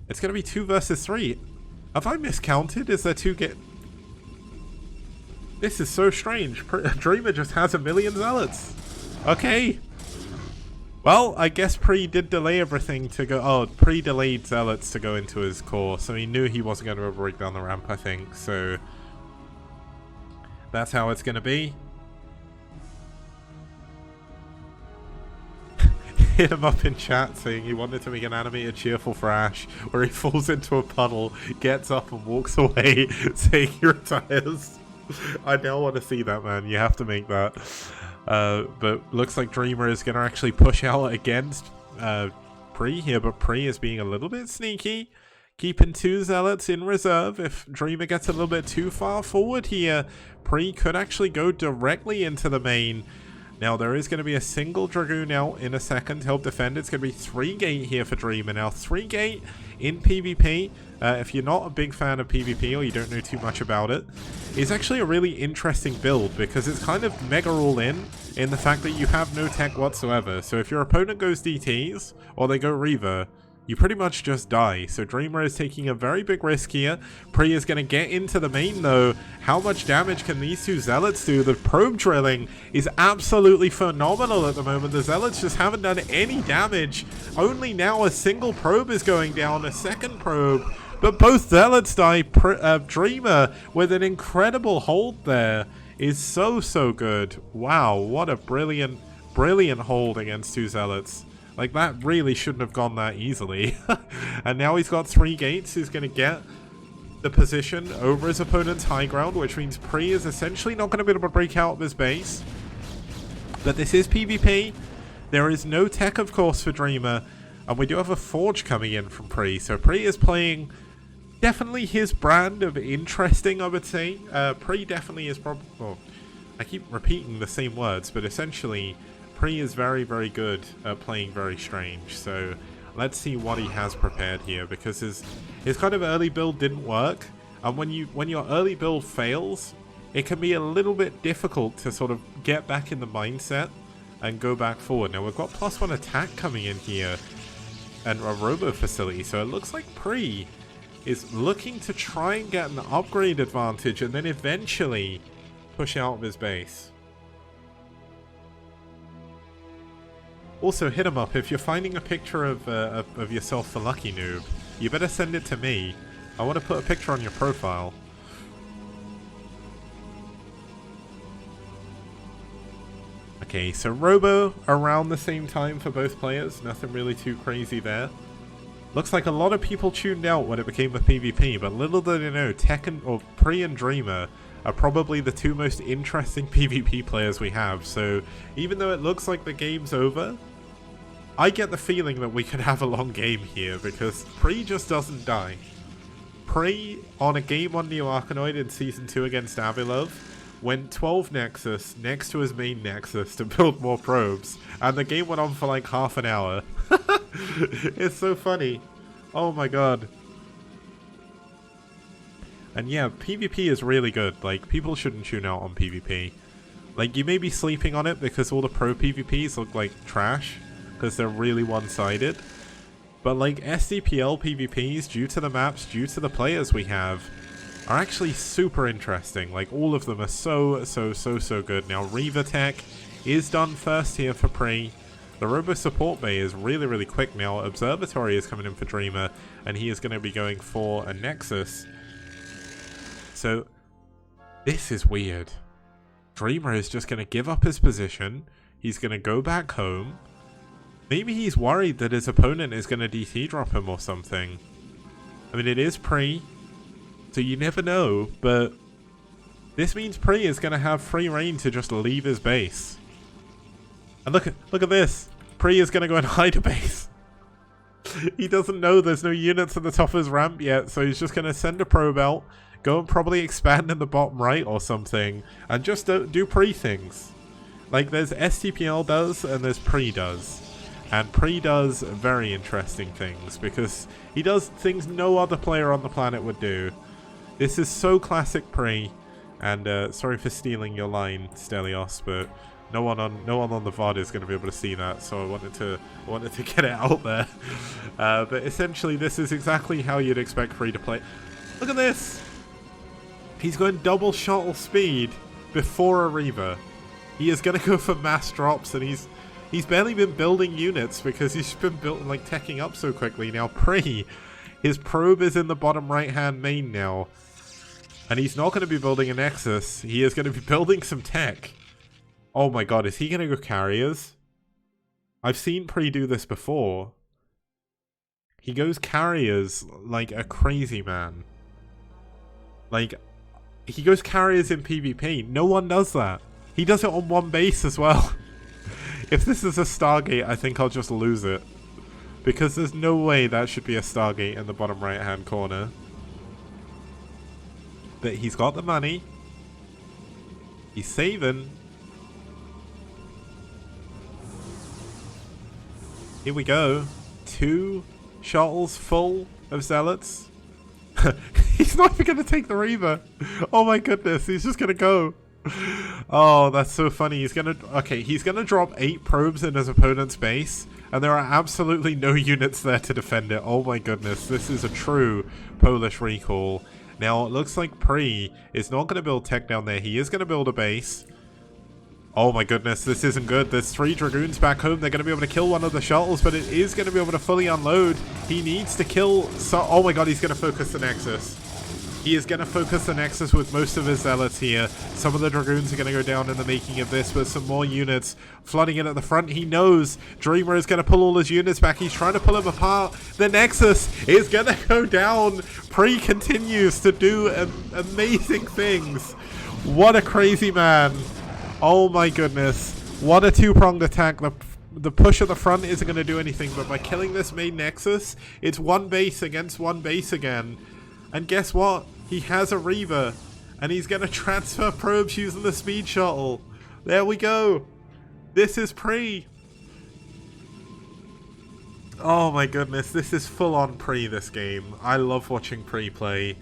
It's going to be 2 versus 3. Have I miscounted? Is there 2 This is so strange. Dreamer just has 1,000,000 Zealots. Okay. Well, I guess Pre did delay everything to go... Oh, Pre delayed Zealots to go into his core, so he knew he wasn't going to break down the ramp, I think, so... That's how it's going to be. Hit him up in chat saying he wanted to make an animated cheerful for aSh, where he falls into a puddle, gets up and walks away, saying he retires. I now want to see that, man. You have to make that. But looks like Dreamer is going to actually push out against Pre here, but Pre is being a little bit sneaky, keeping 2 Zealots in reserve. If Dreamer gets a little bit too far forward here, Pre could actually go directly into the main. Now, there is going to be a single Dragoon out in a second to help defend. It's going to be 3 gate here for Dreamer. Now, 3 gate in PvP, if you're not a big fan of PvP or you don't know too much about it, is actually a really interesting build because it's kind of mega all in the fact that you have no tech whatsoever. So if your opponent goes DTs or they go Reaver, you pretty much just die. So Dreamer is taking a very big risk here. Pre is going to get into the main though. How much damage can these 2 Zealots do? The probe drilling is absolutely phenomenal at the moment. The Zealots just haven't done any damage. Only now a single probe is going down, a second probe. But both Zealots die. Dreamer with an incredible hold there is so good. Wow, what a brilliant hold against 2 Zealots. Like, that really shouldn't have gone that easily. And now he's got 3 gates. He's going to get the position over his opponent's high ground, which means Pri is essentially not going to be able to break out of his base. But this is PvP. There is no tech, of course, for Dreamer, and we do have a Forge coming in from Pri. So Pri is playing definitely his brand of interesting, I would say. Pri definitely is probably... Well, I keep repeating the same words, but essentially, Pri is very, very good at playing very strange. So let's see what he has prepared here, because his kind of early build didn't work, and when your early build fails, it can be a little bit difficult to sort of get back in the mindset and go back forward. Now we've got +1 attack coming in here and a robo facility, so it looks like Pri is looking to try and get an upgrade advantage and then eventually push out of his base. Also, hit him up if you're finding a picture of yourself, the lucky noob. You better send it to me. I want to put a picture on your profile. Okay, so Robo around the same time for both players. Nothing really too crazy there. Looks like a lot of people tuned out when it became a PvP, but little did they know, Pri and Dreamer are probably the two most interesting PvP players we have. So even though it looks like the game's over, I get the feeling that we could have a long game here, because Pri just doesn't die. Pri, on a game on Neo Arkanoid in Season 2 against Avilov, went 12 Nexus next to his main Nexus to build more probes, and the game went on for like half an hour. It's so funny. Oh my god. And yeah, PvP is really good. Like, people shouldn't tune out on PvP. Like, you may be sleeping on it because all the pro PvPs look like trash, because they're really one-sided. But like, STPL PvPs, due to the maps, due to the players we have, are actually super interesting. Like, all of them are so good. Now, Reaver Tech is done first here for Pri. The Robo Support Bay is really, really quick now. Observatory is coming in for Dreamer, and he is going to be going for a Nexus. So, this is weird. Dreamer is just going to give up his position. He's going to go back home. Maybe he's worried that his opponent is going to DT drop him or something. I mean, it is Pri, so you never know, but this means Pri is going to have free reign to just leave his base. And look at this. Pri is going to go and hide a base. He doesn't know there's no units at the top of his ramp yet, so he's just going to send a probe out, go and probably expand in the bottom right or something, and just do Pri things. Like, there's STPL does, and there's Pri does. And Pri does very interesting things, because he does things no other player on the planet would do. This is so classic Pri, and sorry for stealing your line, Stelios, but no one on the VOD is going to be able to see that, so I wanted to get it out there. But essentially, this is exactly how you'd expect Pri to play. Look at this! He's going double shuttle speed before a Reaver. He is going to go for mass drops, and he's barely been building units because he's been like teching up so quickly. Now Pri, his probe is in the bottom right hand main now, and he's not going to be building a Nexus. He is going to be building some tech. Oh my god, is he going to go carriers? I've seen Pri do this before. He goes carriers like a crazy man. Like, he goes carriers in PvP. No one does that. He does it on one base as well. If this is a Stargate, I think I'll just lose it. Because there's no way that should be a Stargate in the bottom right hand corner. But he's got the money. He's saving. Here we go. 2 shuttles full of zealots. He's not even going to take the Reaver. Oh my goodness, he's just going to go. Oh, that's so funny. He's going to drop 8 probes in his opponent's base, and there are absolutely no units there to defend it. Oh my goodness, this is a true Polish recall. Now, it looks like Pri is not going to build tech down there. He is going to build a base. Oh my goodness, this isn't good. There's 3 Dragoons back home. They're going to be able to kill one of the shuttles, but it is going to be able to fully unload. He needs to kill... oh my god, he's going to focus the Nexus. He is going to focus the Nexus with most of his Zealots here. Some of the Dragoons are going to go down in the making of this, but some more units flooding in at the front. He knows Dreamer is going to pull all his units back. He's trying to pull them apart. The Nexus is going to go down. Pre continues to do amazing things. What a crazy man. Oh my goodness. What a two-pronged attack. The push at the front isn't going to do anything, but by killing this main Nexus, it's one base against one base again. And guess what? He has a Reaver, and he's going to transfer probes using the speed shuttle. There we go. This is Pre. Oh my goodness, this is full-on Pre, this game. I love watching Pre play.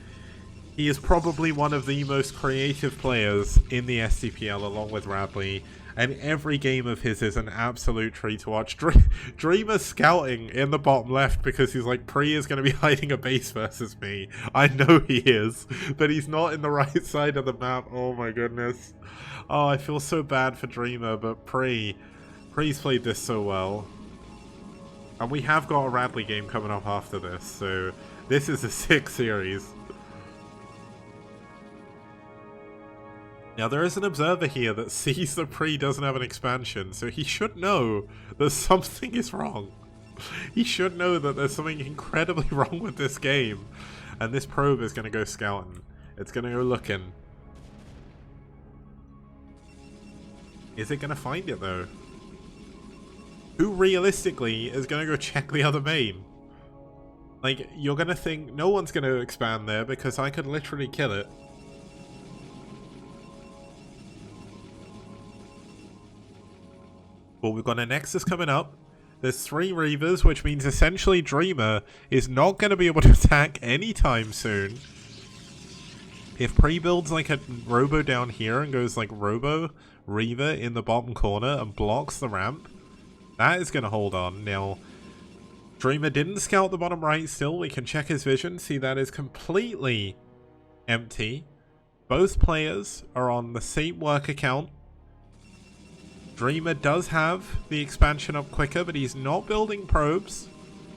He is probably one of the most creative players in the STPL, along with Radley. And every game of his is an absolute treat to watch. Dreamer's scouting in the bottom left because he's like, Pre is going to be hiding a base versus me. I know he is, but he's not in the right side of the map. Oh my goodness. Oh, I feel so bad for Dreamer, but Pre's played this so well. And we have got a Radley game coming up after this, so this is a sick series. Now, there is an observer here that sees that Pre doesn't have an expansion, so he should know that something is wrong. He should know that there's something incredibly wrong with this game. And this probe is going to go scouting. It's going to go looking. Is it going to find it, though? Who realistically is going to go check the other main? Like, you're going to think no one's going to expand there because I could literally kill it. Well, we've got a Nexus coming up. There's 3 Reavers, which means essentially Dreamer is not going to be able to attack anytime soon. If Pre builds like a Robo down here and goes like Robo, Reaver in the bottom corner and blocks the ramp, that is going to hold on. Now, Dreamer didn't scout the bottom right still. We can check his vision. See, that is completely empty. Both players are on the same work account. Dreamer does have the expansion up quicker, but he's not building probes,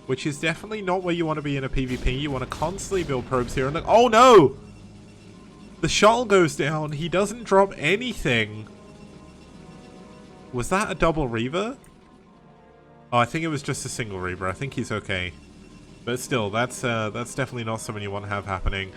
which is definitely not where you want to be in a PvP. You want to constantly build probes here. And oh no! The shuttle goes down. He doesn't drop anything. Was that a double Reaver? Oh, I think it was just a single Reaver. I think he's okay. But still, that's definitely not something you want to have happening.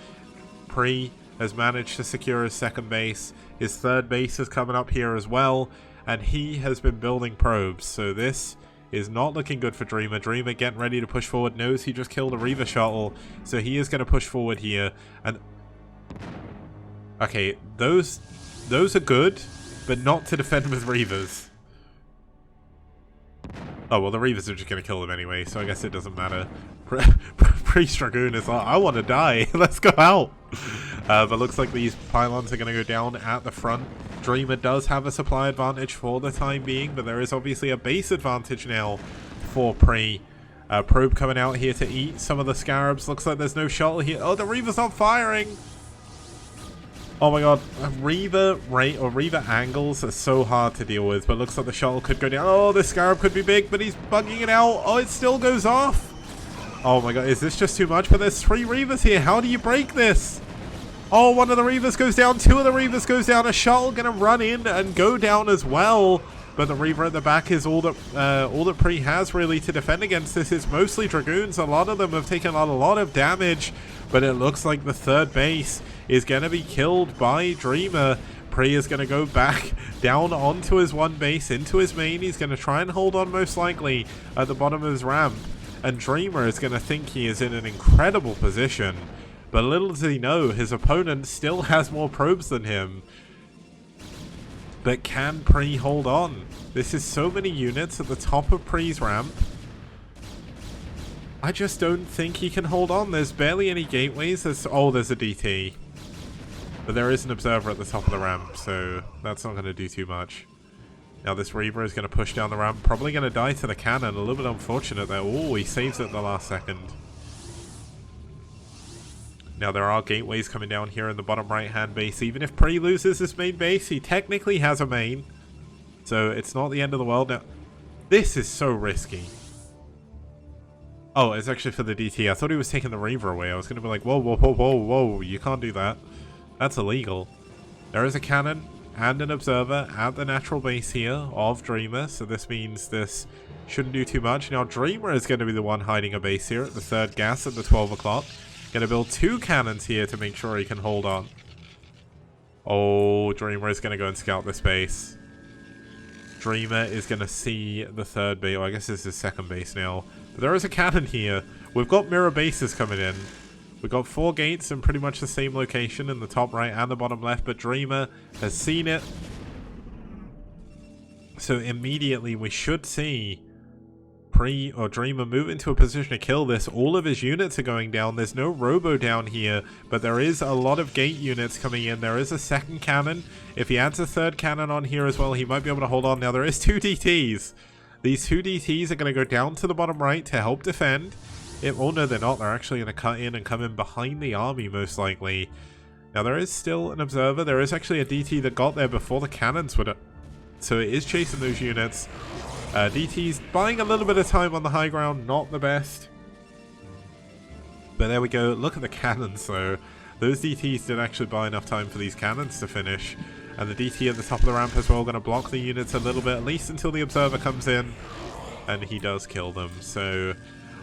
Pre has managed to secure his second base. His third base is coming up here as well. And he has been building probes, so this is not looking good for Dreamer. Dreamer getting ready to push forward, knows he just killed a Reaver shuttle, so he is going to push forward here. And okay, those are good, but not to defend with Reavers. Oh, well, the Reavers are just going to kill them anyway, so I guess it doesn't matter. Priest Dragoon is like, I want to die, let's go out. But looks like these pylons are going to go down at the front. Dreamer does have a supply advantage for the time being, but there is obviously a base advantage now for Pre. Probe coming out here to eat some of the scarabs. Looks like there's no shuttle here. Oh, the Reaver's not firing! Oh my god, Reaver angles are so hard to deal with, but looks like the shuttle could go down. Oh, this scarab could be big, but he's bugging it out. Oh, it still goes off! Oh my god, is this just too much? But there's 3 Reavers here. How do you break this? Oh, one of the Reavers goes down, 2 of the Reavers goes down, a shuttle gonna run in and go down as well. But the Reaver at the back is all that Pre has really to defend against this. Is mostly Dragoons. A lot of them have taken a lot of damage, but it looks like the third base is gonna be killed by Dreamer. Pre is gonna go back down onto his one base, into his main. He's gonna try and hold on most likely at the bottom of his ramp. And Dreamer is gonna think he is in an incredible position. But little does he know, his opponent still has more probes than him. But can Pre hold on? This is so many units at the top of Pre's ramp. I just don't think he can hold on. There's barely any gateways. There's a DT. But there is an observer at the top of the ramp, so that's not going to do too much. Now this Reaver is going to push down the ramp. Probably going to die to the cannon. A little bit unfortunate there. Oh, he saves it at the last second. Now there are gateways coming down here in the bottom right hand base. Even if Pre loses his main base, he technically has a main. So it's not the end of the world. Now, this is so risky. Oh, it's actually for the DT. I thought he was taking the Reaver away. I was going to be like, whoa, whoa, whoa, whoa, whoa. You can't do that. That's illegal. There is a cannon and an observer at the natural base here of Dreamer. So this means this shouldn't do too much. Now, Dreamer is going to be the one hiding a base here at the third gas at the 12 o'clock. Going to build 2 cannons here to make sure he can hold on. Oh, Dreamer is going to go and scout this base. Dreamer is going to see the third base. Oh, I guess this is second base now. But there is a cannon here. We've got mirror bases coming in. We've got 4 gates in pretty much the same location in the top right and the bottom left. But Dreamer has seen it. So immediately we should see Dreamer move into a position to kill this. All of his units are going down. There's no robo down here, but there is a lot of gate units coming in. There is a second cannon. If he adds a third cannon on here as well, he might be able to hold on. Now there is 2 DTs. These 2 DTs are going to go down to the bottom right to help defend. Oh no, they're not. They're actually going to cut in and come in behind the army most likely. Now there is still an observer. There is actually a DT that got there before the cannons would. So it is chasing those units. DT's buying a little bit of time on the high ground, not the best. But there we go. Look at the cannons though. Those DTs did actually buy enough time for these cannons to finish. And the DT at the top of the ramp as well, going to block the units a little bit, at least until the observer comes in. And he does kill them. So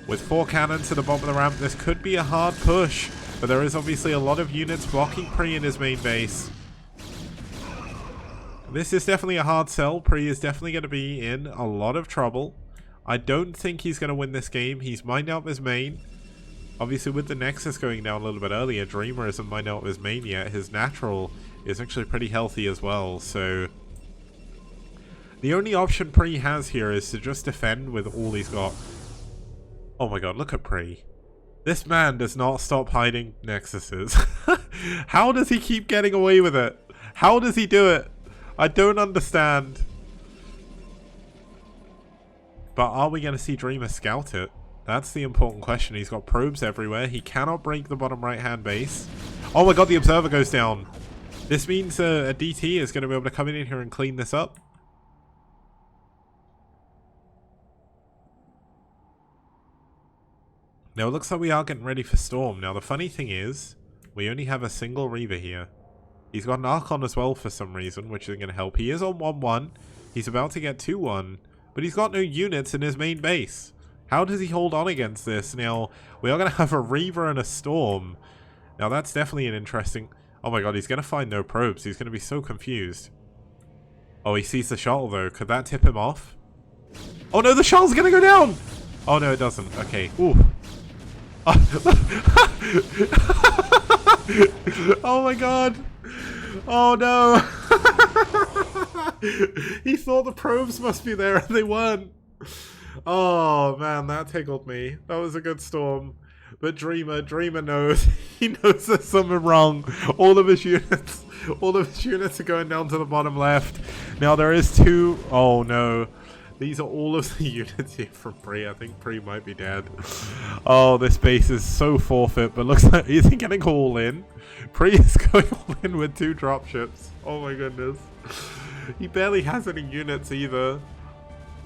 with 4 cannons to the bottom of the ramp, this could be a hard push. But there is obviously a lot of units blocking Pre in his main base. This is definitely a hard sell. Pre is definitely going to be in a lot of trouble. I don't think he's going to win this game. He's mined out his main. Obviously, with the Nexus going down a little bit earlier, Dreamer isn't mined out his main yet. His natural is actually pretty healthy as well. So the only option Pre has here is to just defend with all he's got. Oh my god, look at Pre. This man does not stop hiding Nexuses. How does he keep getting away with it? How does he do it? I don't understand. But are we going to see Dreamer scout it? That's the important question. He's got probes everywhere. He cannot break the bottom right-hand base. Oh my god, the observer goes down. This means a DT is going to be able to come in here and clean this up. Now it looks like we are getting ready for Storm. Now the funny thing is, we only have a single Reaver here. He's got an Archon as well for some reason, which isn't going to help. He is on 1-1. He's about to get 2-1. But he's got no units in his main base. How does he hold on against this? Now, we are going to have a Reaver and a Storm. Now, that's definitely an interesting... Oh my god, he's going to find no probes. He's going to be so confused. Oh, he sees the shuttle, though. Could that tip him off? Oh no, the shuttle's going to go down! Oh no, it doesn't. Okay. Ooh. Oh my god. Oh no. He thought the probes must be there and they weren't. Oh man, that tickled me. That was a good storm. But Dreamer knows. He knows there's something wrong. All of his units are going down to the bottom left. Now there is 2. Oh no. These are all of the units here from Pre. I think Pre might be dead. Oh, this base is so forfeit, but looks like, is he getting all in? Pre is going all in with 2 dropships. Oh my goodness. He barely has any units either.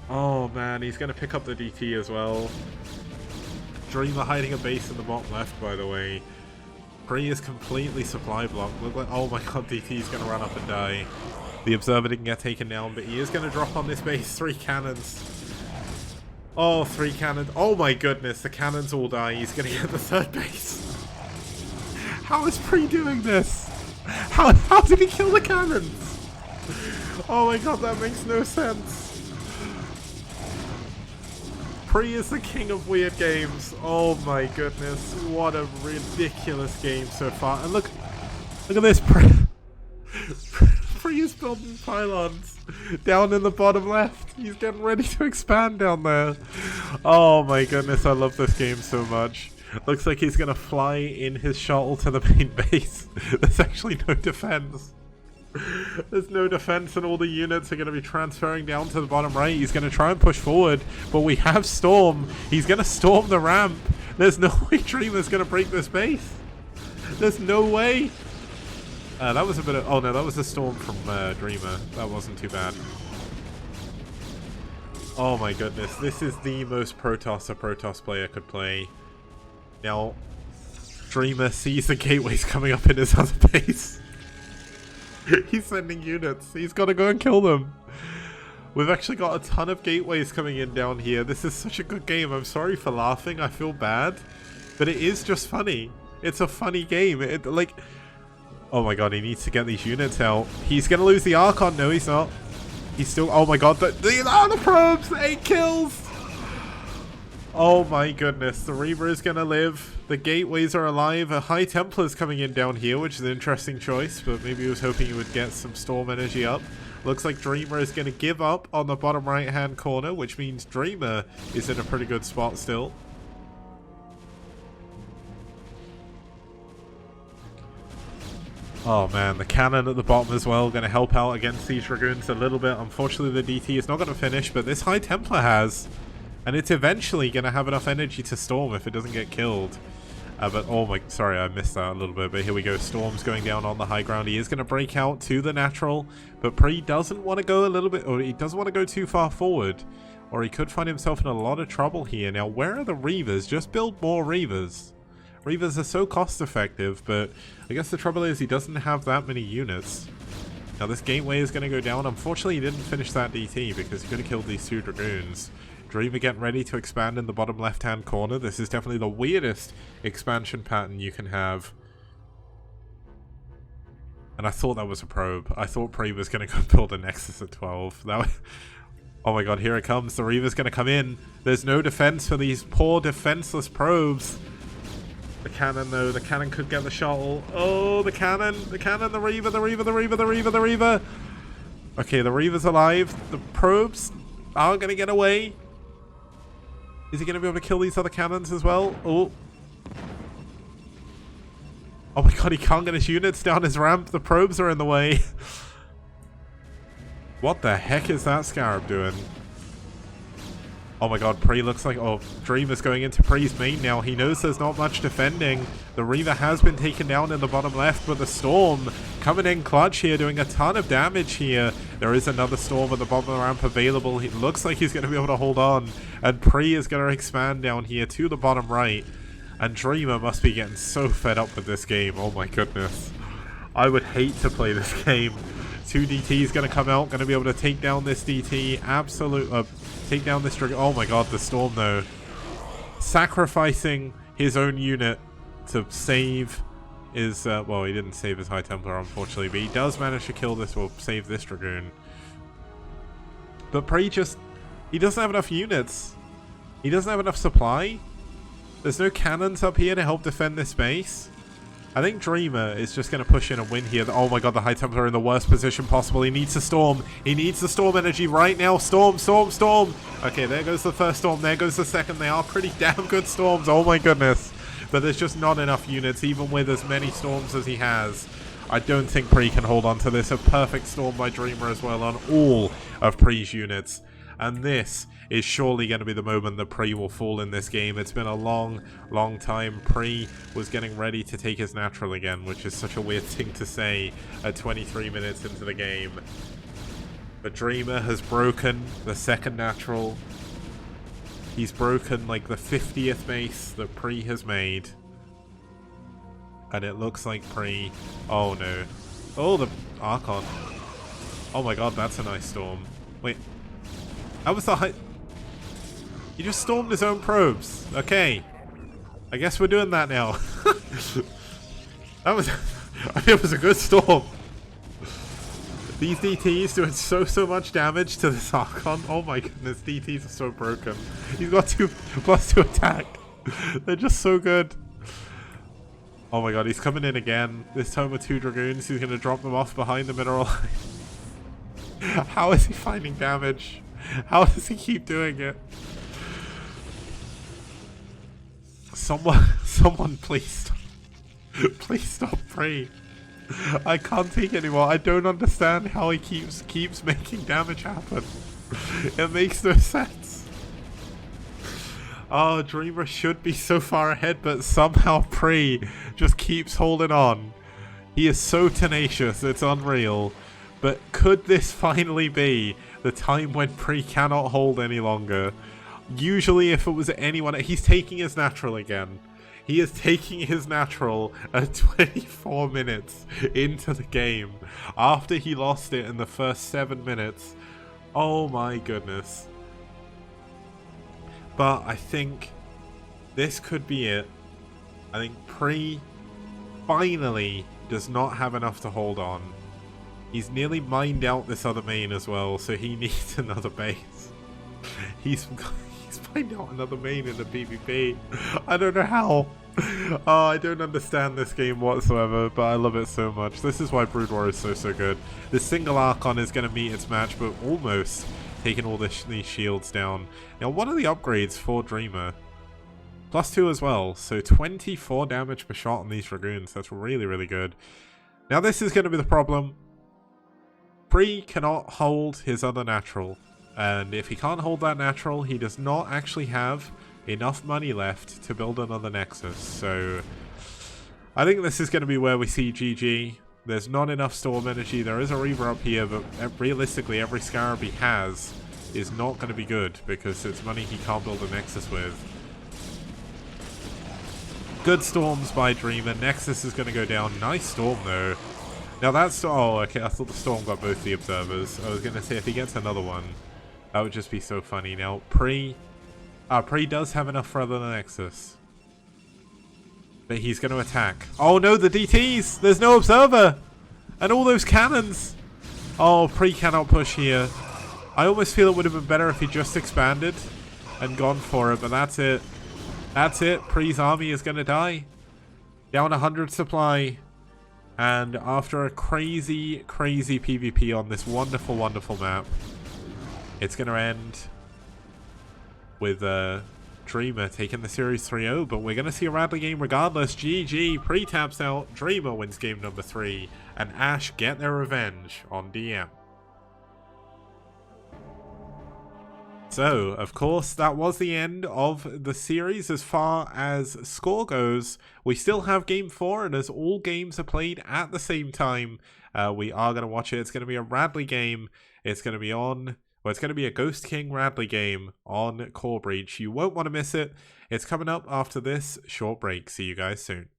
Oh man, he's going to pick up the DT as well. Dreamer hiding a base in the bottom left, by the way. Pre is completely supply blocked. Look like, oh my god, DT is going to run up and die. The observer didn't get taken down, but he is going to drop on this base 3 cannons. Oh, 3 cannons. Oh my goodness, the cannons all die. He's going to get the 3rd base. How is Pre doing this? How did he kill the cannons? Oh my god, that makes no sense. Pre is the king of weird games. Oh my goodness, what a ridiculous game so far. And look at this. Pre is building pylons down in the bottom left. He's getting ready to expand down there. Oh my goodness, I love this game so much. Looks like he's gonna fly in his shuttle to the main base. There's actually no defense. There's no defense and all the units are going to be transferring down to the bottom right. He's going to try and push forward, but we have Storm. He's going to storm the ramp. There's no way Dreamer's going to break this base. There's no way. That was a bit of... Oh no, that was a storm from Dreamer. That wasn't too bad. Oh my goodness, this is the most Protoss a Protoss player could play. Now, Dreamer sees the gateways coming up in his other base. He's sending units. He's got to go and kill them. We've actually got a ton of gateways coming in down here. This is such a good game. I'm sorry for laughing. I feel bad. But it is just funny. It's a funny game. Oh my god, he needs to get these units out. He's going to lose the Archon. No, he's not. He's still... Oh my god, the probes! 8 kills! Oh my goodness, the Reaver is going to live. The gateways are alive. A High Templar's coming in down here, which is an interesting choice, but maybe he was hoping he would get some Storm energy up. Looks like Dreamer is going to give up on the bottom right-hand corner, which means Dreamer is in a pretty good spot still. Oh man, the cannon at the bottom as well, going to help out against these Dragoons a little bit. Unfortunately, the DT is not going to finish, but this High Templar has. And it's eventually going to have enough energy to Storm if it doesn't get killed. But oh my, sorry, I missed that a little bit. But here we go, Storm's going down on the high ground. He is going to break out to the natural. But Pre doesn't want to go a little bit, or he doesn't want to go too far forward. Or he could find himself in a lot of trouble here. Now, where are the Reavers? Just build more Reavers. Reavers are so cost effective, but I guess the trouble is he doesn't have that many units. Now this gateway is going to go down. Unfortunately, he didn't finish that DT because he could have killed these 2 Dragoons. Dreamer getting ready to expand in the bottom left-hand corner. This is definitely the weirdest expansion pattern you can have. And I thought that was a probe. I thought Pre was going to go build a Nexus at 12. That was... Oh my god, here it comes. The Reaver's going to come in. There's no defense for these poor defenseless probes. The cannon, though. The cannon could get the shuttle. Oh, the cannon. The cannon. The Reaver. The Reaver. The Reaver. The Reaver. The Reaver. Okay, the Reaver's alive. The probes are going to get away. Is he going to be able to kill these other cannons as well? Oh. Oh my god, he can't get his units down his ramp. The probes are in the way. What the heck is that Scarab doing? Oh my god, Pre looks like... Oh, Dream is going into Pre's main now. He knows there's not much defending. The Reaver has been taken down in the bottom left, but the Storm coming in clutch here, doing a ton of damage here. There is another Storm at the bottom of the ramp available. It looks like he's going to be able to hold on. And Pre is going to expand down here to the bottom right. And Dreamer must be getting so fed up with this game. Oh my goodness. I would hate to play this game. 2 DTs going to come out, going to be able to take down this DT. Take down this Dragon. Oh my god, the Storm though. Sacrificing his own unit to save his... well, he didn't save his High Templar, unfortunately, but he does manage to kill this, or save this Dragoon. But Pre just... He doesn't have enough units. He doesn't have enough supply. There's no cannons up here to help defend this base. I think Dreamer is just going to push in and win here. Oh my god, the High Templar are in the worst position possible. He needs the Storm. He needs the Storm energy right now. Storm, Storm, Storm. Okay, there goes the first Storm. There goes the second. They are pretty damn good Storms. Oh my goodness. But there's just not enough units, even with as many Storms as he has. I don't think Pre can hold on to this. A perfect Storm by Dreamer as well on all of Pre's units. And this is surely going to be the moment that Pre will fall in this game. It's been a long, long time. Pre was getting ready to take his natural again, which is such a weird thing to say at 23 minutes into the game. But Dreamer has broken the second natural. He's broken like the 50th base that Pre has made. And it looks like Pre... Oh no. Oh, the Archon. Oh my god, that's a nice Storm. Wait. That was the high... He just stormed his own probes. Okay. I guess we're doing that now. That was... I mean, it was a good Storm. These DTs doing so much damage to this Archon. Oh my goodness, DTs are so broken. He's got +2 attack. They're just so good. Oh my god, he's coming in again. This time with 2 Dragoons. He's going to drop them off behind the mineral line. How is he finding damage? How does he keep doing it? Someone please stop. Please stop Pre. I can't take anymore. I don't understand how he keeps making damage happen. It makes no sense. Oh, Dreamer should be so far ahead, but somehow Pre just keeps holding on. He is so tenacious, it's unreal. But could this finally be the time when Pre cannot hold any longer? Usually if it was anyone... He's taking his natural again. He is taking his natural at 24 minutes into the game after he lost it in the first 7 minutes. Oh my goodness. But I think this could be it. I think Pre finally does not have enough to hold on. He's nearly mined out this other main as well, so he needs another base. He's mined out another main in the PvP. I don't know how. Oh, I don't understand this game whatsoever, but I love it so much. This is why Brood War is so good. This single Archon is going to meet its match, but almost taking all these shields down. Now, one of the upgrades for Dreamer, +2 as well, so 24 damage per shot on these Dragoons. That's really good. Now, this is going to be the problem. Pre cannot hold his other natural, and if he can't hold that natural, he does not actually have enough money left to build another Nexus. So I think this is going to be where we see GG. There's not enough Storm Energy. There is a Reaver up here, but realistically every Scarab he has is not going to be good because it's money he can't build a Nexus with. Good storms by Dreamer. Nexus is going to go down. Nice storm though. Now that's... Oh, okay. I thought the storm got both the observers. I was going to say if he gets another one, that would just be so funny. Now, Pre does have enough for other Nexus. But he's going to attack. Oh no, the DTs! There's no observer! And all those cannons! Oh, Pre cannot push here. I almost feel it would have been better if he just expanded and gone for it, but that's it. That's it. Pre's army is going to die. Down 100 supply. And after a crazy PvP on this wonderful map, it's going to end with Dreamer taking the series 3-0. But we're going to see a Radley game regardless. GG. Pre taps out. Dreamer wins game number 3. And aSh get their revenge on DM. So, of course, that was the end of the series as far as score goes. We still have Game 4, and as all games are played at the same time, we are going to watch it. It's going to be a Radley game. It's going to be on... Well, it's going to be a Ghost King Radley game on Core Breach. You won't want to miss it. It's coming up after this short break. See you guys soon.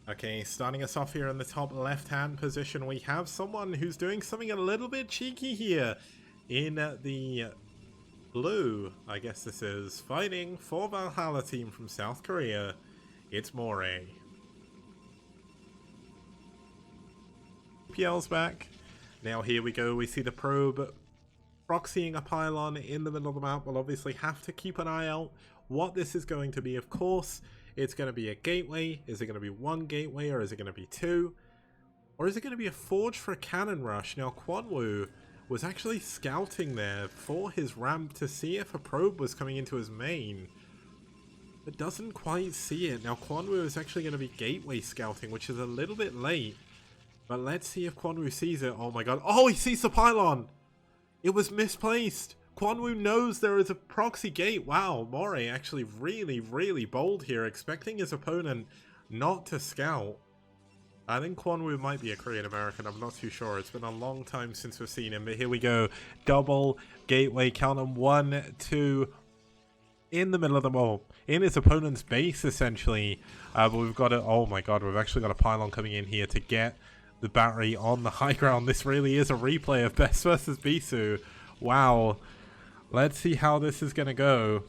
Okay, starting us off here in the top left-hand position, we have someone who's doing something a little bit cheeky here. In the blue, I guess this is, fighting for Valhalla team from South Korea. It's Moray. STPL's back. Now here we go, we see the probe proxying a pylon in the middle of the map. We'll obviously have to keep an eye out what this is going to be, of course. It's going to be a gateway. Is it going to be one gateway or is it going to be two? Or is it going to be a forge for a cannon rush? Now, Quanwu was actually scouting there for his ramp to see if a probe was coming into his main. But doesn't quite see it. Now, Quanwu is actually going to be gateway scouting, which is a little bit late. But let's see if Quanwu sees it. Oh my god. Oh, he sees the pylon! It was misplaced! Quanwu knows there is a proxy gate. Wow, Moray actually really bold here, expecting his opponent not to scout. I think Quanwu might be a Korean American, I'm not too sure. It's been a long time since we've seen him, but here we go. Double gateway, count them 1, 2, in the middle of them all. In his opponent's base, essentially. But we've got a, oh my god, we've actually got a pylon coming in here to get the battery on the high ground. This really is a replay of Best versus Bisu. Wow. Let's see how this is going to go.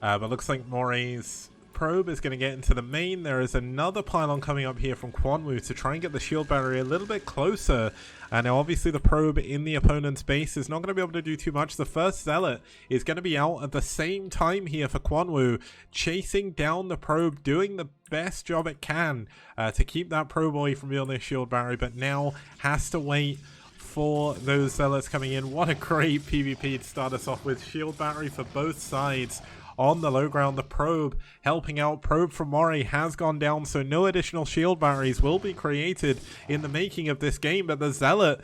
But looks like Moray's probe is going to get into the main. There is another pylon coming up here from Quanwu to try and get the shield battery a little bit closer. And now obviously the probe in the opponent's base is not going to be able to do too much. The first zealot is going to be out at the same time here for Quanwu, chasing down the probe, doing the best job it can to keep that probe away from building a shield battery, but now has to wait for those zealots coming in. What a great PvP to start us off with. Shield battery for both sides. On the low ground, the probe helping out. Probe from Mori has gone down, so no additional shield batteries will be created in the making of this game, but the Zealot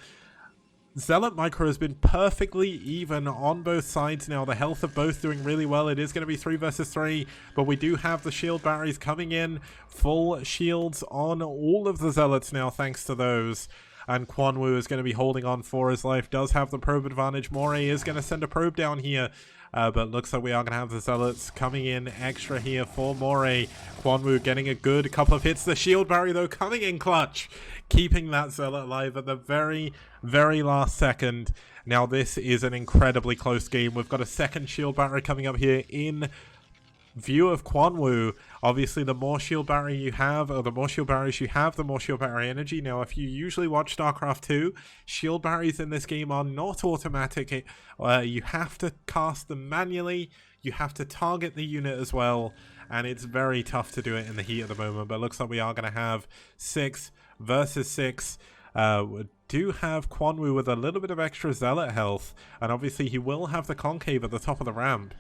micro has been perfectly even on both sides now. The health of both doing really well. It is going to be 3 versus 3, but we do have the shield batteries coming in. Full shields on all of the Zealots now, thanks to those. And Quanwu is going to be holding on for his life. Does have the probe advantage. Mori is going to send a probe down here. But looks like we are going to have the Zealots coming in extra here for Mori. Quanwu getting a good couple of hits. The shield barrier, though, coming in clutch. Keeping that Zealot alive at the very, very last second. Now, this is an incredibly close game. We've got a second shield barrier coming up here in view of Quanwu. Obviously, the more shield barrier you have, or the more shield barriers you have, the more shield barrier energy. Now, if you usually watch StarCraft 2, shield barriers in this game are not automatic. You have to cast them manually. You have to target the unit as well, and it's very tough to do it in the heat at the moment. But it looks like we are going to have 6 versus 6. We do have Quanwu with a little bit of extra Zealot health, and obviously he will have the Concave at the top of the ramp.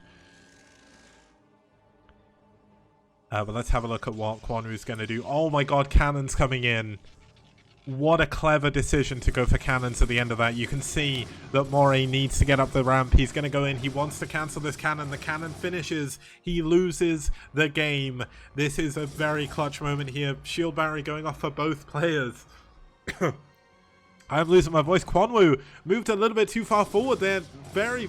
But let's have a look at what Quanwu's going to do. Oh my god, cannons coming in. What a clever decision to go for cannons at the end of that. You can see that Mori needs to get up the ramp. He's going to go in. He wants to cancel this cannon. The cannon finishes. He loses the game. This is a very clutch moment here. Shield barrier going off for both players. I'm losing my voice. Quanwu moved a little bit too far forward there. Very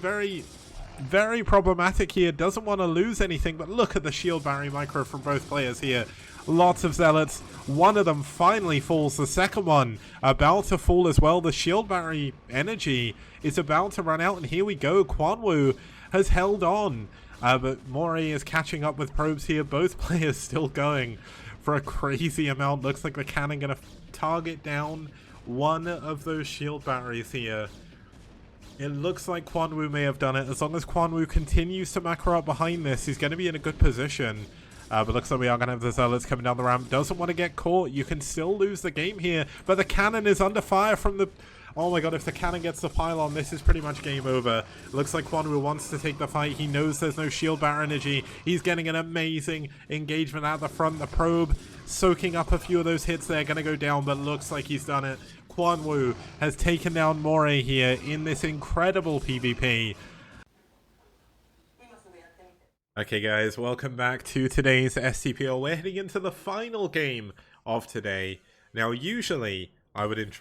problematic here. Doesn't want to lose anything, but look at the shield barrier micro from both players here. Lots of Zealots. One of them finally falls. The second one about to fall as well. The shield barrier energy is about to run out, and here we go. Quanwu has held on, but Mori is catching up with probes here. Both players still going for a crazy amount. Looks like the cannon going to target down one of those shield batteries here. It looks like Quanwu may have done it. As long as Quanwu continues to macro up behind this, he's going to be in a good position. But looks like we are going to have the Zealots coming down the ramp. Doesn't want to get caught. You can still lose the game here. But the cannon is under fire from the... Oh my god, if the cannon gets the pylon, this is pretty much game over. Looks like Quanwu wants to take the fight. He knows there's no shield barrier energy. He's getting an amazing engagement at the front. The probe soaking up a few of those hits there. Going to go down, but looks like he's done it. Quanwu has taken down Mori here in this incredible PvP. Okay guys, welcome back to today's STPL. We're heading into the final game of today. Now usually I would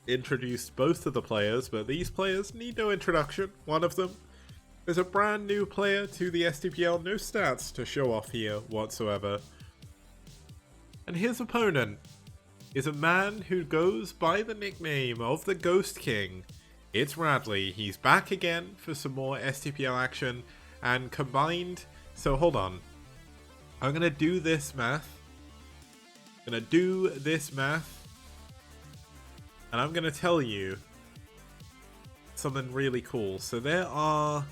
introduce both of the players, but these players need no introduction. One of them is a brand new player to the STPL, no stats to show off here whatsoever. And his opponent is a man who goes by the nickname of the Ghost King. It's Radley. He's back again for some more STPL action, and combined... So hold on. I'm going to do this math. And I'm going to tell you something really cool. So there are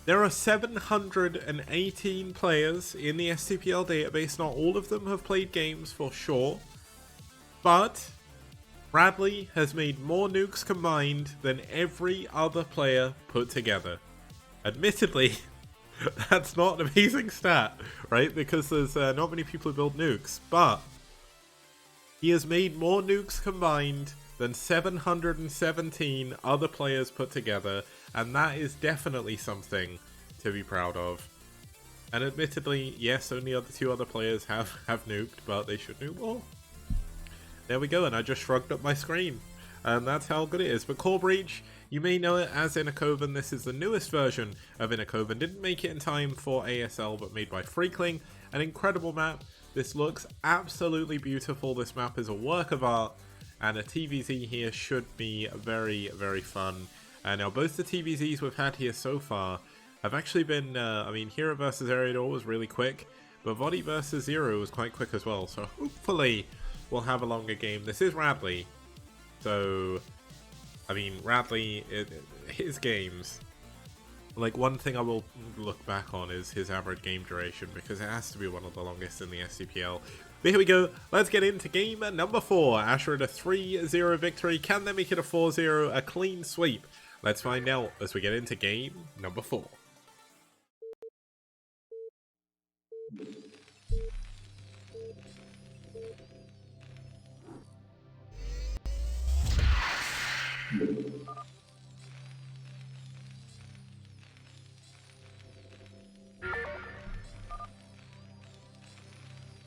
718 players in the STPL database. Not all of them have played games for sure. But Radley has made more nukes combined than every other player put together. Admittedly, that's not an amazing stat, right? Because there's not many people who build nukes. But he has made more nukes combined than 717 other players put together. And that is definitely something to be proud of. And admittedly, yes, only two other players have nuked, but they should nuke more. There we go, and I just shrugged up my screen. And that's how good it is. But Core Breach, you may know it as Innercoven. This is the newest version of Innercoven. Didn't make it in time for ASL, but made by Freakling. An incredible map. This looks absolutely beautiful. This map is a work of art. And a TVZ here should be very, very fun. Now, both the TVZs we've had here so far have actually been... I mean, Hero vs. Eriador was really quick. but Vodi versus Zero was quite quick as well, so hopefully we'll have a longer game. This is Radley, so, I mean, Radley, his games, like, one thing I will look back on is his average game duration, because it has to be one of the longest in the STPL. But here we go, let's get into game number 4. aSh at a 3-0 victory. Can they make it a 4-0, a clean sweep? Let's find out as we get into game number 4.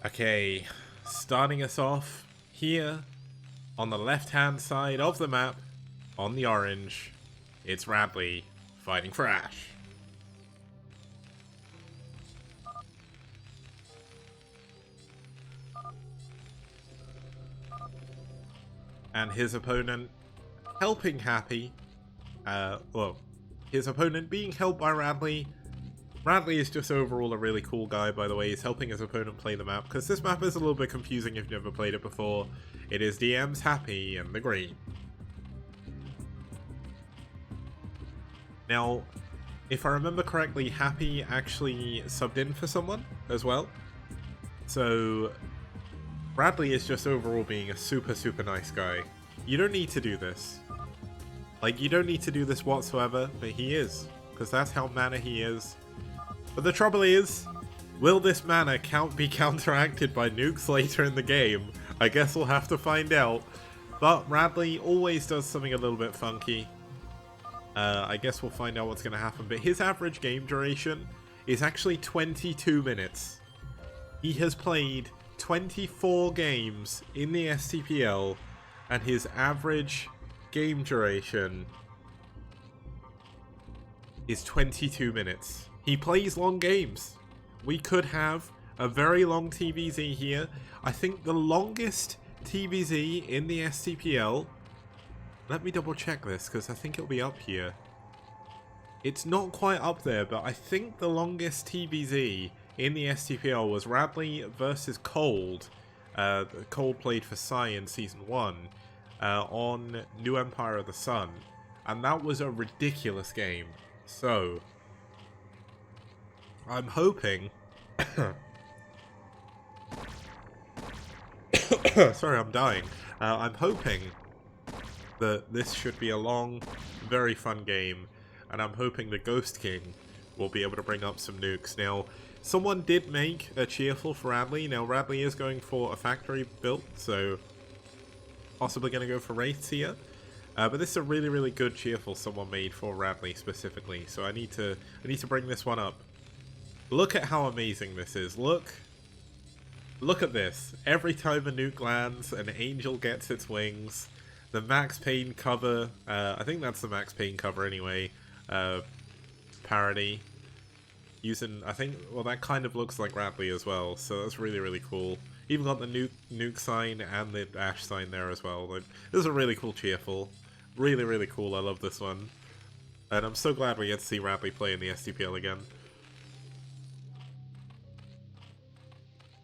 Okay, starting us off here on the left-hand side of the map, on the orange, it's Radley fighting for aSh. And his opponent helping Happy, well, his opponent being helped by Radley. Radley is just overall a really cool guy, by the way. He's helping his opponent play the map, because this map is a little bit confusing if you've never played it before. It is DM's Happy and the green. Now, if I remember correctly, Happy actually subbed in for someone as well. So, Radley is just overall being a super, super nice guy. You don't need to do this. Like, you don't need to do this whatsoever, but he is, because that's how mana he is. But the trouble is, will this mana be counteracted by nukes later in the game? I guess we'll have to find out. But Radley always does something a little bit funky. I guess we'll find out what's going to happen. But his average game duration is actually 22 minutes. He has played 24 games in the STPL, and his average game duration is 22 minutes. He plays long games. We could have a very long TVZ here. I think the longest TVZ in the STPL, let me double check this because I think it'll be up here. It's not quite up there, but I think the longest TVZ in the STPL was Radley versus Cold. Cold played for Psy in Season 1 on New Empire of the Sun. And that was a ridiculous game. So, I'm hoping... Sorry, I'm dying. I'm hoping that this should be a long, very fun game. And I'm hoping the Ghost King will be able to bring up some nukes. Now, someone did make a cheerful for Radley. Now, Radley is going for a factory build, so possibly going to go for Wraiths here. But this is a really, really good cheerful someone made for Radley specifically. So I need to bring this one up. Look at how amazing this is. Look at this. Every time a nuke lands, an angel gets its wings. The Max Payne cover, I think that's the Max Payne cover anyway, parody. Using, I think, well, that kind of looks like Radley as well, so that's really, really cool. Even got the nuke sign and the aSh sign there as well. Like, this is a really cool cheerful. Really, really cool. I love this one. And I'm so glad we get to see Radley play in the STPL again.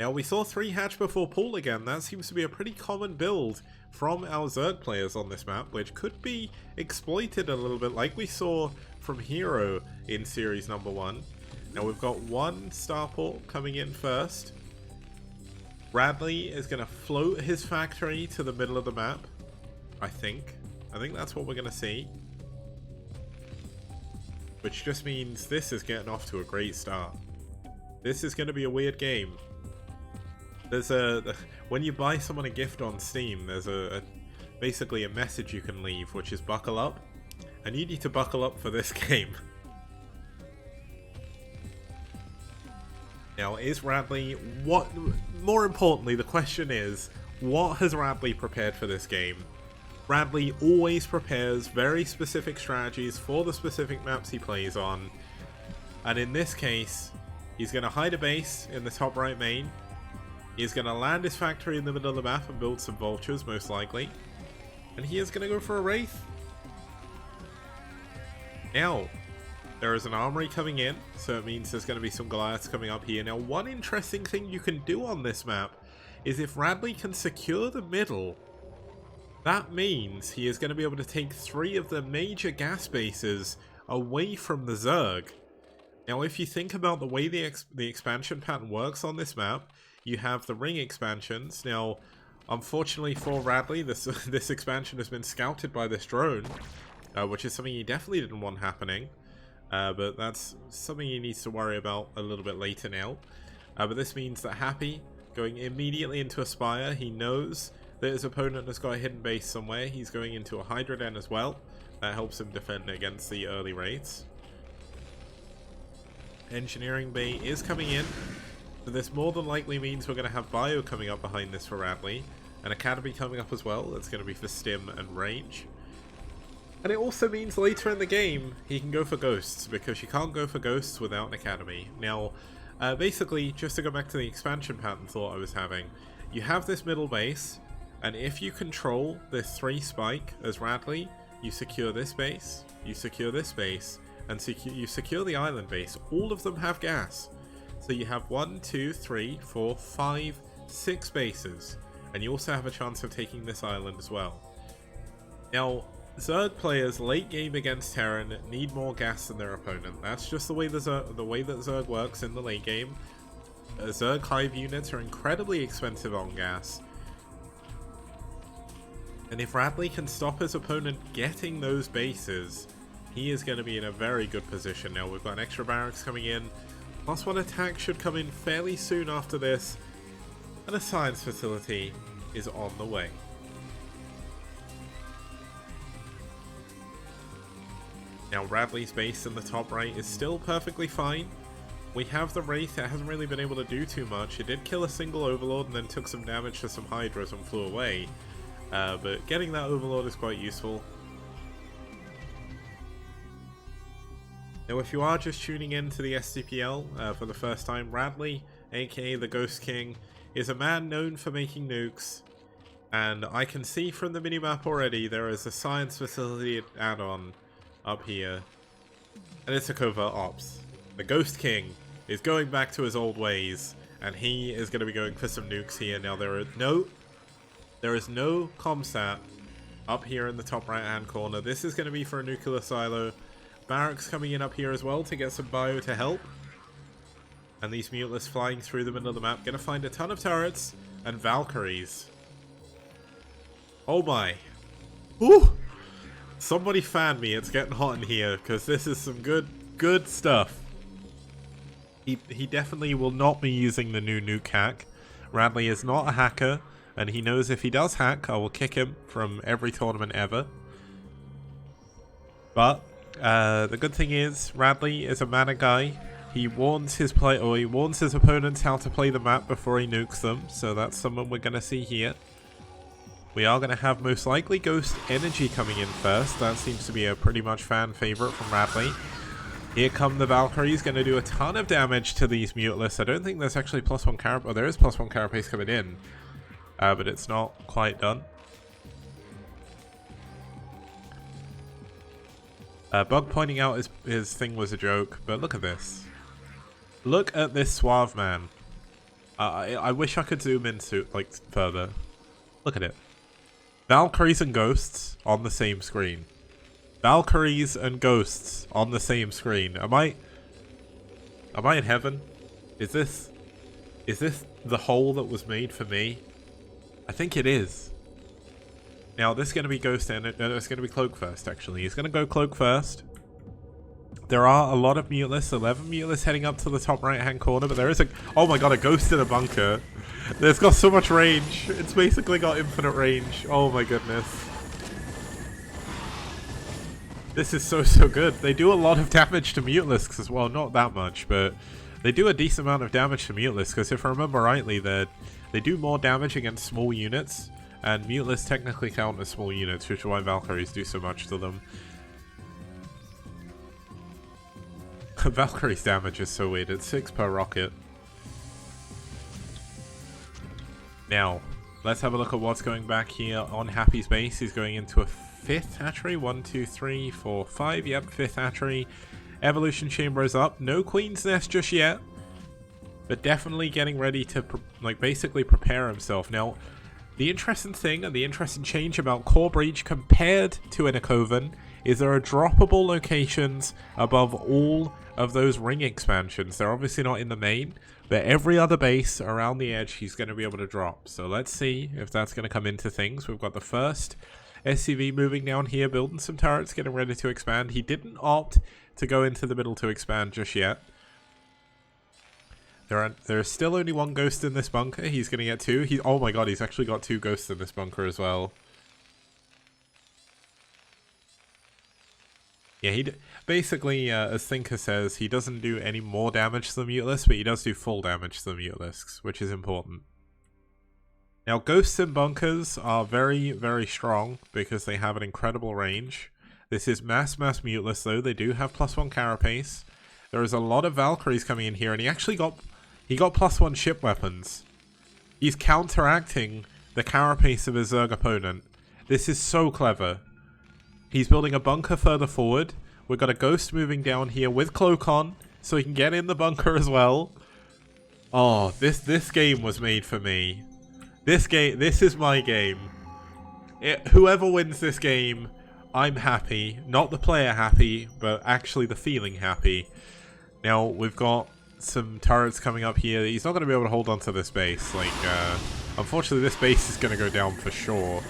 Now, we saw 3 hatch before pool again. That seems to be a pretty common build from our Zerg players on this map, which could be exploited a little bit like we saw from Hero in Series number 1. Now, we've got 1 starport coming in first. Radley is going to float his factory to the middle of the map, I think. I think that's what we're going to see. Which just means this is getting off to a great start. This is going to be a weird game. There's when you buy someone a gift on Steam, there's basically a message you can leave, which is buckle up. And you need to buckle up for this game. Now, is Radley, more importantly, the question is, what has Radley prepared for this game? Radley always prepares very specific strategies for the specific maps he plays on. And in this case, he's going to hide a base in the top right main. He's going to land his factory in the middle of the map and build some vultures, most likely. And he is going to go for a Wraith. Now, There is an armory coming in, so it means there's going to be some Goliaths coming up here. Now, one interesting thing you can do on this map is if Radley can secure the middle, that means he is going to be able to take 3 of the major gas bases away from the Zerg. Now, if you think about the way the expansion pattern works on this map, you have the ring expansions. Now, unfortunately for Radley, this expansion has been scouted by this drone, which is something he definitely didn't want happening. But that's something he needs to worry about a little bit later now. But this means that Happy, going immediately into a Spire, he knows that his opponent has got a hidden base somewhere. He's going into a Hydra Den as well. That helps him defend against the early raids. Engineering Bay is coming in. So this more than likely means we're going to have Bio coming up behind this for Radley. An Academy coming up as well. That's going to be for Stim and Range. And it also means later in the game, he can go for Ghosts, because you can't go for Ghosts without an Academy. Now, basically, just to go back to the expansion pattern thought I was having, you have this middle base, and if you control this 3 spike as Radley, you secure this base, and you secure the island base. All of them have gas. So you have 1, 2, 3, 4, 5, 6 bases, and you also have a chance of taking this island as well. Now, Zerg players late game against Terran need more gas than their opponent. That's just the way that Zerg works in the late game. Zerg Hive units are incredibly expensive on gas. And if Radley can stop his opponent getting those bases, he is going to be in a very good position. Now we've got an extra barracks coming in. +1 attack should come in fairly soon after this. And a science facility is on the way. Now Radley's base in the top right is still perfectly fine. We have the Wraith that hasn't really been able to do too much. It did kill a single Overlord and then took some damage to some Hydras and flew away. But getting that Overlord is quite useful. Now if you are just tuning in to the STPL for the first time, Radley, aka the Ghost King, is a man known for making nukes. And I can see from the minimap already there is a science facility add-on up here, and it's a covert ops. The Ghost King is going back to his old ways, and he is going to be going for some nukes here. Now there is no comsat up here in the top right hand corner. This is going to be for a nuclear silo. Barracks coming in up here as well to get some bio to help, and these Muteless flying through the middle of the map. Going to find a ton of turrets and Valkyries. Oh my. Ooh! Somebody fan me, it's getting hot in here, because this is some good stuff. He definitely will not be using the new nuke hack. Radley is not a hacker, and he knows if he does hack, I will kick him from every tournament ever. But the good thing is, Radley is a mana guy. He warns his opponents how to play the map before he nukes them, so that's something we're going to see here. We are going to have most likely Ghost Energy coming in first. That seems to be a pretty much fan favorite from Radley. Here come the Valkyries, going to do a ton of damage to these Muteless. I don't think there's actually +1 Carapace. Oh, there is +1 Carapace coming in, but it's not quite done. Bug pointing out his thing was a joke, but look at this. Look at this Suave man. I wish I could zoom in further. Look at it. Valkyries and Ghosts on the same screen. Valkyries and Ghosts on the same screen. Am I in heaven? Is this the hole that was made for me? I think it is. Now this is going to be Ghost and it's going to be Cloak first actually. He's going to go Cloak first. There are a lot of Muteless, 11 Muteless heading up to the top right hand corner, but there is oh my god, a Ghost in a bunker. There's got so much range. It's basically got infinite range. Oh my goodness. This is so good. They do a lot of damage to Muteless as well. Not that much, but they do a decent amount of damage to Muteless, because if I remember rightly, they do more damage against small units, and Muteless technically count as small units, which is why Valkyries do so much to them. Valkyrie's damage is so weird. It's 6 per rocket. Now, let's have a look at what's going back here on Happy's base. He's going into a 5th hatchery. 1, 2, 3, 4, 5. Yep, 5th hatchery. Evolution Chamber is up. No Queen's Nest just yet. But definitely getting ready to, like, basically prepare himself. Now, the interesting thing and the interesting change about Core Breach compared to Inner Coven is there are droppable locations above all of those ring expansions. They're obviously not in the main, but every other base around the edge he's going to be able to drop. So let's see if that's going to come into things. We've got the first SCV moving down here, building some turrets, getting ready to expand. He didn't opt to go into the middle to expand just yet. There's still only one ghost in this bunker. He's going to get two. Oh my god, he's actually got two ghosts in this bunker as well. Yeah, basically, as Thinker says, he doesn't do any more damage to the Mutalisk, but he does do full damage to the Mutalisks, which is important. Now, ghosts in bunkers are very, very strong because they have an incredible range. This is mass Mutalisk, though. They do have +1 carapace. There is a lot of Valkyries coming in here, and he actually got +1 ship weapons. He's counteracting the carapace of his Zerg opponent. This is so clever. He's building a bunker further forward. We've got a ghost moving down here with cloak on, so he can get in the bunker as well. Oh, this game was made for me. This is my game. Whoever wins this game, I'm happy. Not the player happy, but actually the feeling happy. Now, we've got some turrets coming up here. He's not going to be able to hold on to this base. Like, unfortunately, this base is going to go down for sure.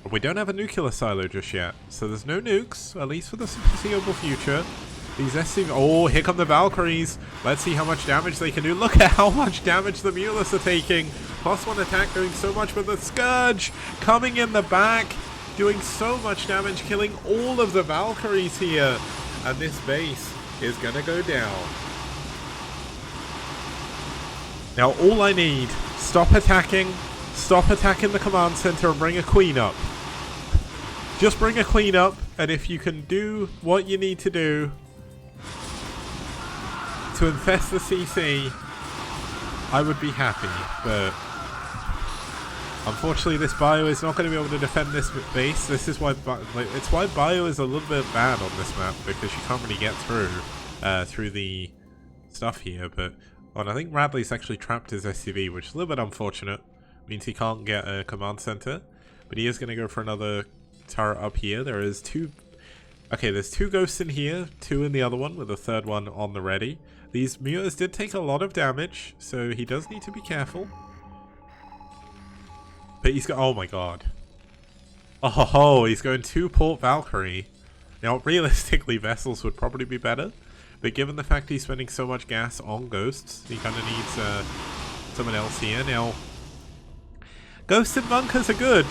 But we don't have a nuclear silo just yet. So there's no nukes, at least for the foreseeable future. These SCV... Oh, here come the Valkyries. Let's see how much damage they can do. Look at how much damage the Mutalisks are taking. +1 attack doing so much, but the Scourge coming in the back, doing so much damage, killing all of the Valkyries here. And this base is going to go down. Now, all I need, stop attacking the command center and bring a queen up. Just bring a queen up, and if you can do what you need to do to infest the CC, I would be happy, but unfortunately this bio is not going to be able to defend this base. This is why, it's why bio is a little bit bad on this map, because you can't really get through the stuff here, but I think Radley's actually trapped his SCV, which is a little bit unfortunate. Means he can't get a command center, but he is going to go for another turret up here. There's two ghosts in here, 2 in the other one, with a 3rd one on the ready. These Mutas did take a lot of damage, so he does need to be careful. But he's got, oh my god. Oh, he's going 2 Port Valkyrie. Now, realistically, Vessels would probably be better, but given the fact he's spending so much gas on ghosts, he kind of needs someone else here. Now, ghosts and bunkers are good,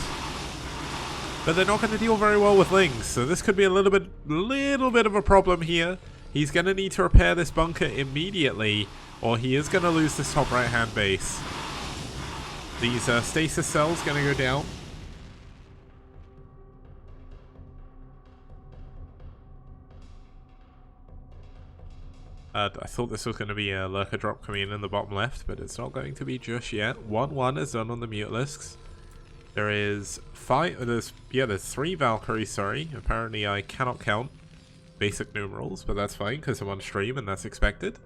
but they're not going to deal very well with lings, so this could be a little bit of a problem here. He's going to need to repair this bunker immediately, or he is going to lose this top right hand base. These stasis cells going to go down. I thought this was going to be a lurker drop coming in the bottom left, but it's not going to be just yet. 1-1 is done on the Mutalisks. There is 3 Valkyries, sorry. Apparently I cannot count basic numerals, but that's fine because I'm on stream and that's expected.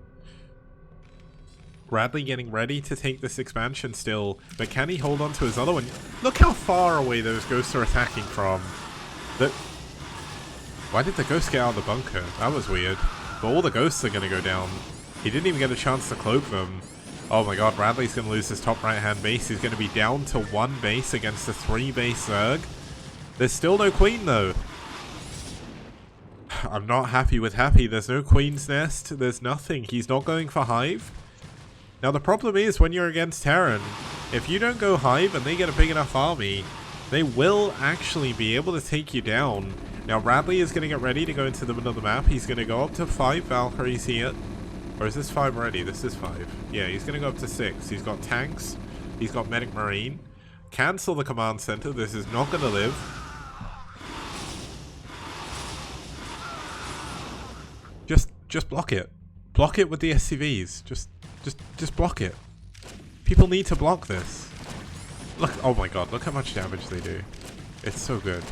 Radley getting ready to take this expansion still, but can he hold on to his other one? Look how far away those ghosts are attacking from. Why did the ghost get out of the bunker? That was weird. But all the ghosts are going to go down. He didn't even get a chance to cloak them. Oh my god, Radley's going to lose his top right hand base. He's going to be down to 1 base against a 3 base Zerg. There's still no queen though. I'm not happy with happy. There's no queen's nest. There's nothing. He's not going for hive. Now the problem is when you're against Terran, if you don't go hive and they get a big enough army, they will actually be able to take you down. Now Radley is going to get ready to go into the middle of the map. He's going to go up to 5 Valkyries here. Or is this 5 already? This is 5. Yeah, he's going to go up to 6. He's got tanks. He's got medic marine. Cancel the command center. This is not going to live. Just block it. Block it with the SCVs. Just block it. People need to block this. Look, oh my god, look how much damage they do. It's so good.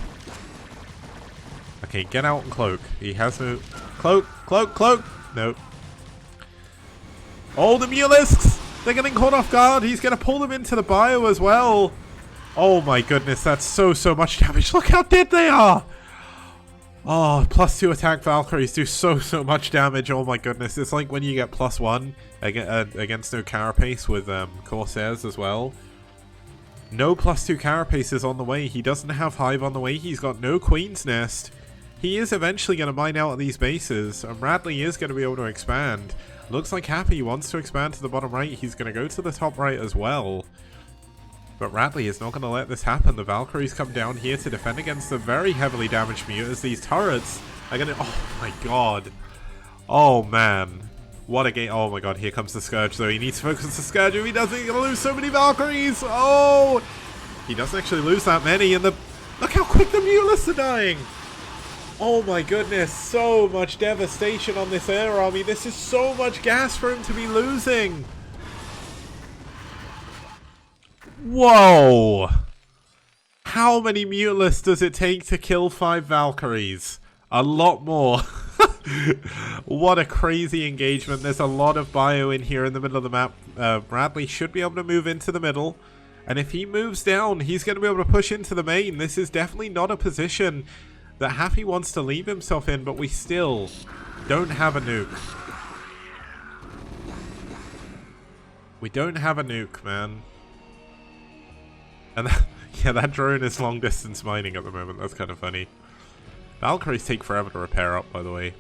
Okay, get out and cloak. He has no... Cloak! Cloak! Cloak! Nope. Oh, the Mulisks! They're getting caught off guard. He's going to pull them into the bio as well. Oh my goodness, that's so much damage. Look how dead they are! Oh, +2 attack Valkyries do so much damage. Oh my goodness, it's like when you get +1 against no Carapace with Corsairs as well. No +2 Carapace is on the way. He doesn't have Hive on the way. He's got no Queen's Nest. He is eventually going to mine out of these bases, and Radley is going to be able to expand. Looks like Happy wants to expand to the bottom right. He's going to go to the top right as well. But Radley is not going to let this happen. The Valkyries come down here to defend against the very heavily damaged Mutas. These turrets are going to... Oh my god. Oh man. What a game. Oh my god, here comes the Scourge though. He needs to focus on the Scourge. If he doesn't, he's going to lose so many Valkyries. Oh! He doesn't actually lose that many. And the... Look how quick the Mulists are dying. Oh my goodness. So much devastation on this air army. This is so much gas for him to be losing. Whoa! How many Mutalisks does it take to kill 5 Valkyries? A lot more. What a crazy engagement. There's a lot of bio in here in the middle of the map. Bradley should be able to move into the middle. And if he moves down, he's going to be able to push into the main. This is definitely not a position that Happy wants to leave himself in, but we still don't have a nuke. We don't have a nuke, man. And yeah, that drone is long distance mining at the moment. That's kind of funny. Valkyries take forever to repair up, by the way.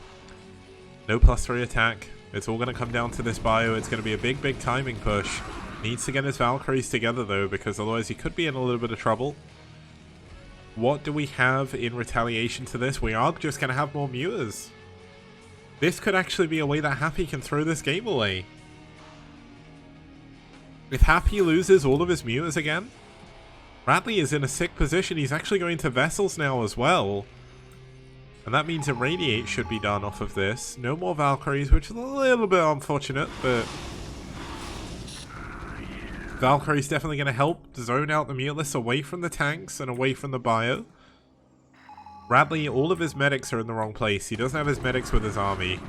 No +3 attack. It's all going to come down to this bio. It's going to be a big timing push. Needs to get his Valkyries together though, because otherwise he could be in a little bit of trouble. What do we have in retaliation to this? We are just going to have more Mutas. This could actually be a way that Happy can throw this game away. If Happy loses all of his Mutas again, Radley is in a sick position. He's actually going to Vessels now as well. And that means Irradiate should be done off of this. No more Valkyries, which is a little bit unfortunate, but... Valkyrie's definitely going to help zone out the Mutalisks away from the tanks and away from the bio. Radley, all of his medics are in the wrong place. He doesn't have his medics with his army.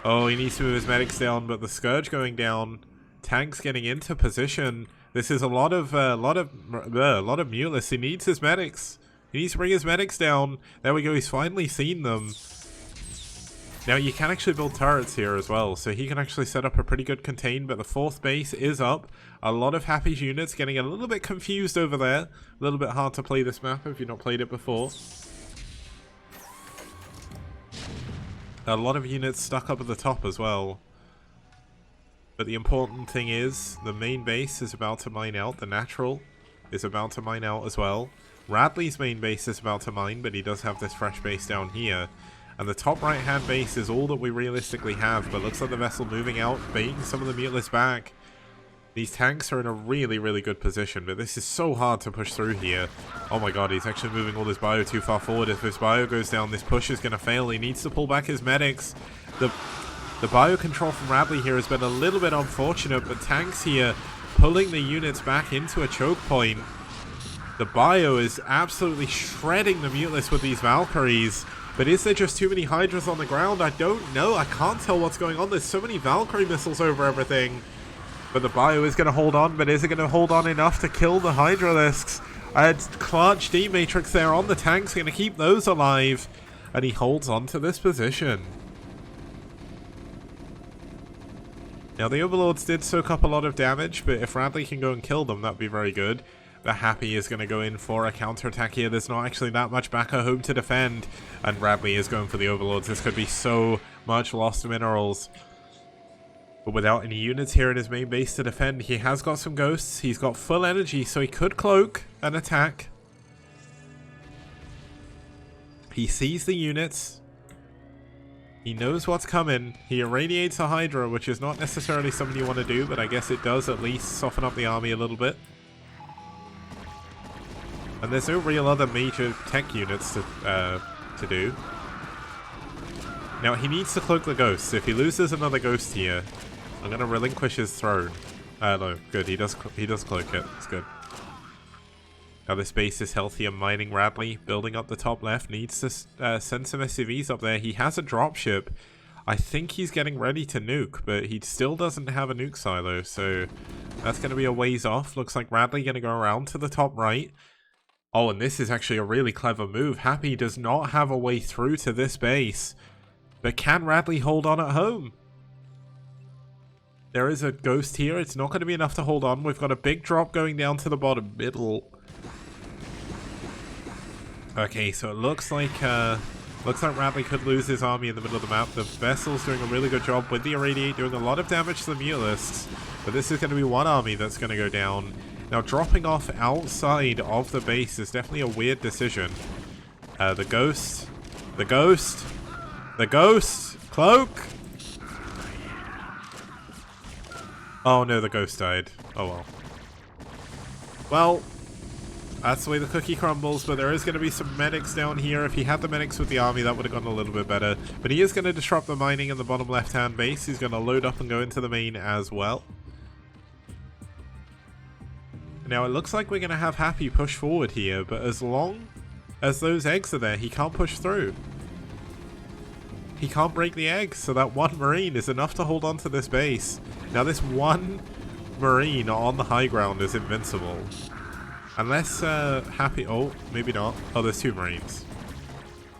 Oh, he needs to move his medics down, but the Scourge going down. Tanks getting into position. This is a lot of Mutalisks. He needs his medics. He needs to bring his medics down. There we go. He's finally seen them. Now you can actually build turrets here as well, so he can actually set up a pretty good contain. But the 4th base is up. A lot of Happy's units getting a little bit confused over there. A little bit hard to play this map if you've not played it before. A lot of units stuck up at the top as well. But the important thing is, the main base is about to mine out. The natural is about to mine out as well. Radley's main base is about to mine, but he does have this fresh base down here. And the top right-hand base is all that we realistically have, but looks like the vessel moving out, baiting some of the Mutalisks back. These tanks are in a really good position, but this is so hard to push through here. Oh my god, he's actually moving all this bio too far forward. If his bio goes down, this push is going to fail. He needs to pull back his medics. The bio control from Radley here has been a little bit unfortunate, but tanks here pulling the units back into a choke point. The bio is absolutely shredding the Mutalisks with these Valkyries. But is there just too many Hydras on the ground? I don't know. I can't tell what's going on. There's so many Valkyrie missiles over everything. But the bio is going to hold on. But is it going to hold on enough to kill the Hydralisks? I had Clarge D-Matrix there on the tanks. Going to keep those alive. And he holds on to this position. Now the Overlords did soak up a lot of damage. But if Radley can go and kill them, that'd be very good. The Happy is going to go in for a counterattack here. There's not actually that much backer home to defend. And Radley is going for the Overlords. This could be so much lost minerals. But without any units here in his main base to defend, he has got some ghosts. He's got full energy, so he could cloak and attack. He sees the units. He knows what's coming. He irradiates a Hydra, which is not necessarily something you want to do, but I guess it does at least soften up the army a little bit. And there's no real other major tech units to do. Now he needs to cloak the ghosts. If he loses another ghost here, I'm gonna relinquish his throne. No, good. He does cloak it. It's good. Now this base is healthy and mining. Radley, building up the top left, needs to send some SCVs up there. He has a dropship. I think he's getting ready to nuke, but he still doesn't have a nuke silo, so that's going to be a ways off. Looks like Radley going to go around to the top right. Oh, and this is actually a really clever move. Happy does not have a way through to this base, but can Radley hold on at home? There is a ghost here. It's not going to be enough to hold on. We've got a big drop going down to the bottom middle. Okay, so it looks like Radley could lose his army in the middle of the map. The vessel's doing a really good job with the Irradiate, doing a lot of damage to the Mutalists. But this is going to be one army that's going to go down. Now, dropping off outside of the base is definitely a weird decision. The Ghost, Cloak! Oh no, the Ghost died. Oh well. Well, that's the way the cookie crumbles, but there is going to be some medics down here. If he had the medics with the army, that would have gone a little bit better. But he is going to disrupt the mining in the bottom left-hand base. He's going to load up and go into the main as well. Now, it looks like we're going to have Happy push forward here, but as long as those eggs are there, he can't push through. He can't break the eggs, so that one Marine is enough to hold on to this base. Now, this one Marine on the high ground is invincible. Unless Happy... Oh, maybe not. Oh, there's two Marines.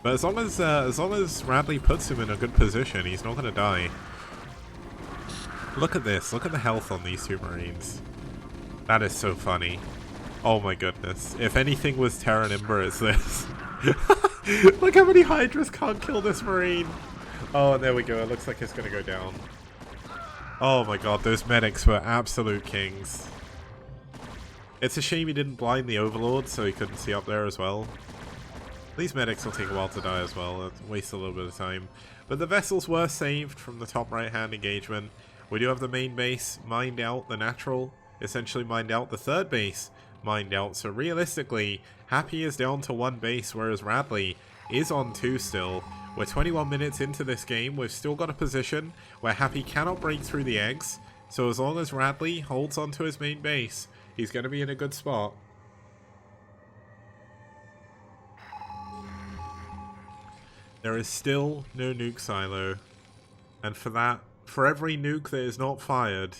But as long as Radley puts him in a good position, he's not going to die. Look at this. Look at the health on these two Marines. That is so funny. Oh my goodness. If anything was Terran Ember, it's this. Look how many Hydras can't kill this Marine. Oh, and there we go. It looks like it's going to go down. Oh my god, those medics were absolute kings. It's a shame he didn't blind the Overlord, so he couldn't see up there as well. These medics will take a while to die as well. It'll waste a little bit of time. But the vessels were saved from the top right-hand engagement. We do have the main base mined out, the natural essentially mined out, the third base mined out. So realistically, Happy is down to one base, whereas Radley is on two still. We're 21 minutes into this game. We've still got a position where Happy cannot break through the eggs. So as long as Radley holds onto his main base, he's going to be in a good spot. There is still no nuke silo. And for every nuke that is not fired,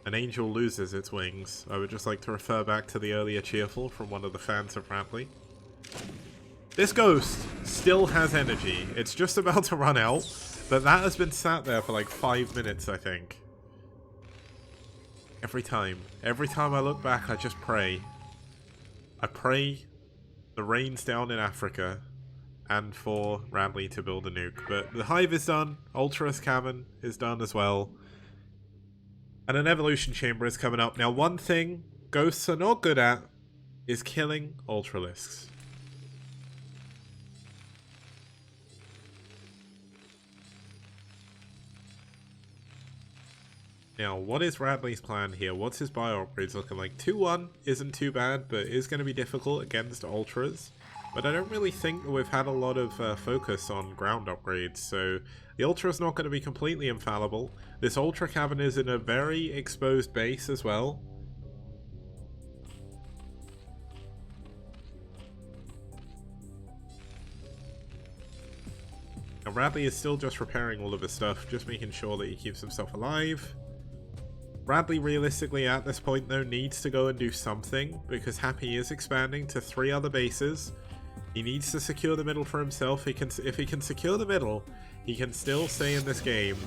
an angel loses its wings. I would just like to refer back to the earlier cheerful from one of the fans of Radley. This Ghost still has energy. It's just about to run out, but that has been sat there for like 5 minutes, I think. Every time I look back, I just pray. I pray the rain's down in Africa and for Radley to build a nuke. But the Hive is done, Ultra's Cavern is done as well. And an Evolution Chamber is coming up. Now, one thing Ghosts are not good at is killing Ultralisks. Now, what is Radley's plan here? What's his bio upgrades looking like? 2-1 isn't too bad, but is going to be difficult against Ultras. But I don't really think that we've had a lot of focus on ground upgrades, so the Ultra's not going to be completely infallible. This Ultra Cavern is in a very exposed base as well. Now, Radley is still just repairing all of his stuff, just making sure that he keeps himself alive. Radley, realistically, at this point, though, needs to go and do something, because Happy is expanding to 3 other bases. He needs to secure the middle for himself. If he can secure the middle, he can still stay in this game.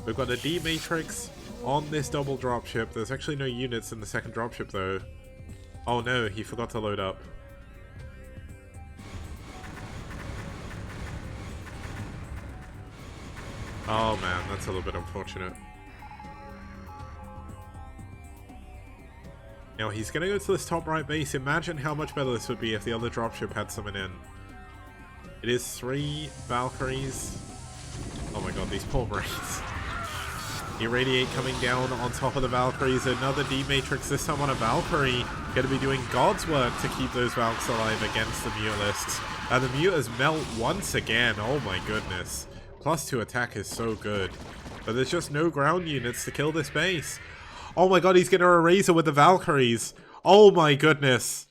We've got a D-Matrix on this double dropship. There's actually no units in the second dropship, though. Oh no, he forgot to load up. Oh man, that's a little bit unfortunate. Now he's going to go to this top right base. Imagine how much better this would be if the other dropship had someone in. It is 3 Valkyries. Oh my god, these poor Marines. Irradiate coming down on top of the Valkyries. Another D-Matrix, this time on a Valkyrie. Going to be doing God's work to keep those Valks alive against the Mutalists. And the Mutas melt once again. Oh my goodness. +2 attack is so good. But there's just no ground units to kill this base. Oh my god, he's going to Eraser with the Valkyries. Oh my goodness.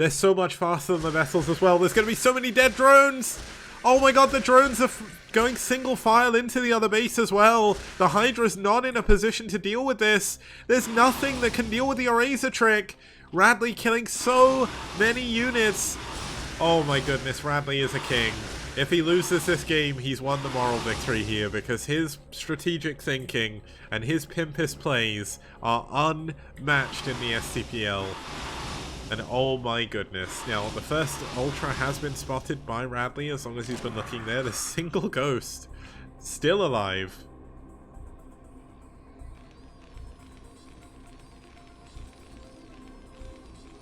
They're so much faster than the vessels as well. There's going to be so many dead drones. Oh my god, the drones are going single file into the other base as well. The Hydra's not in a position to deal with this. There's nothing that can deal with the Eraser trick. Radley killing so many units. Oh my goodness, Radley is a king. If he loses this game, he's won the moral victory here because his strategic thinking and his pimpist plays are unmatched in the STPL. And oh my goodness. Now, the first Ultra has been spotted by Radley as long as he's been looking there. The single ghost still alive.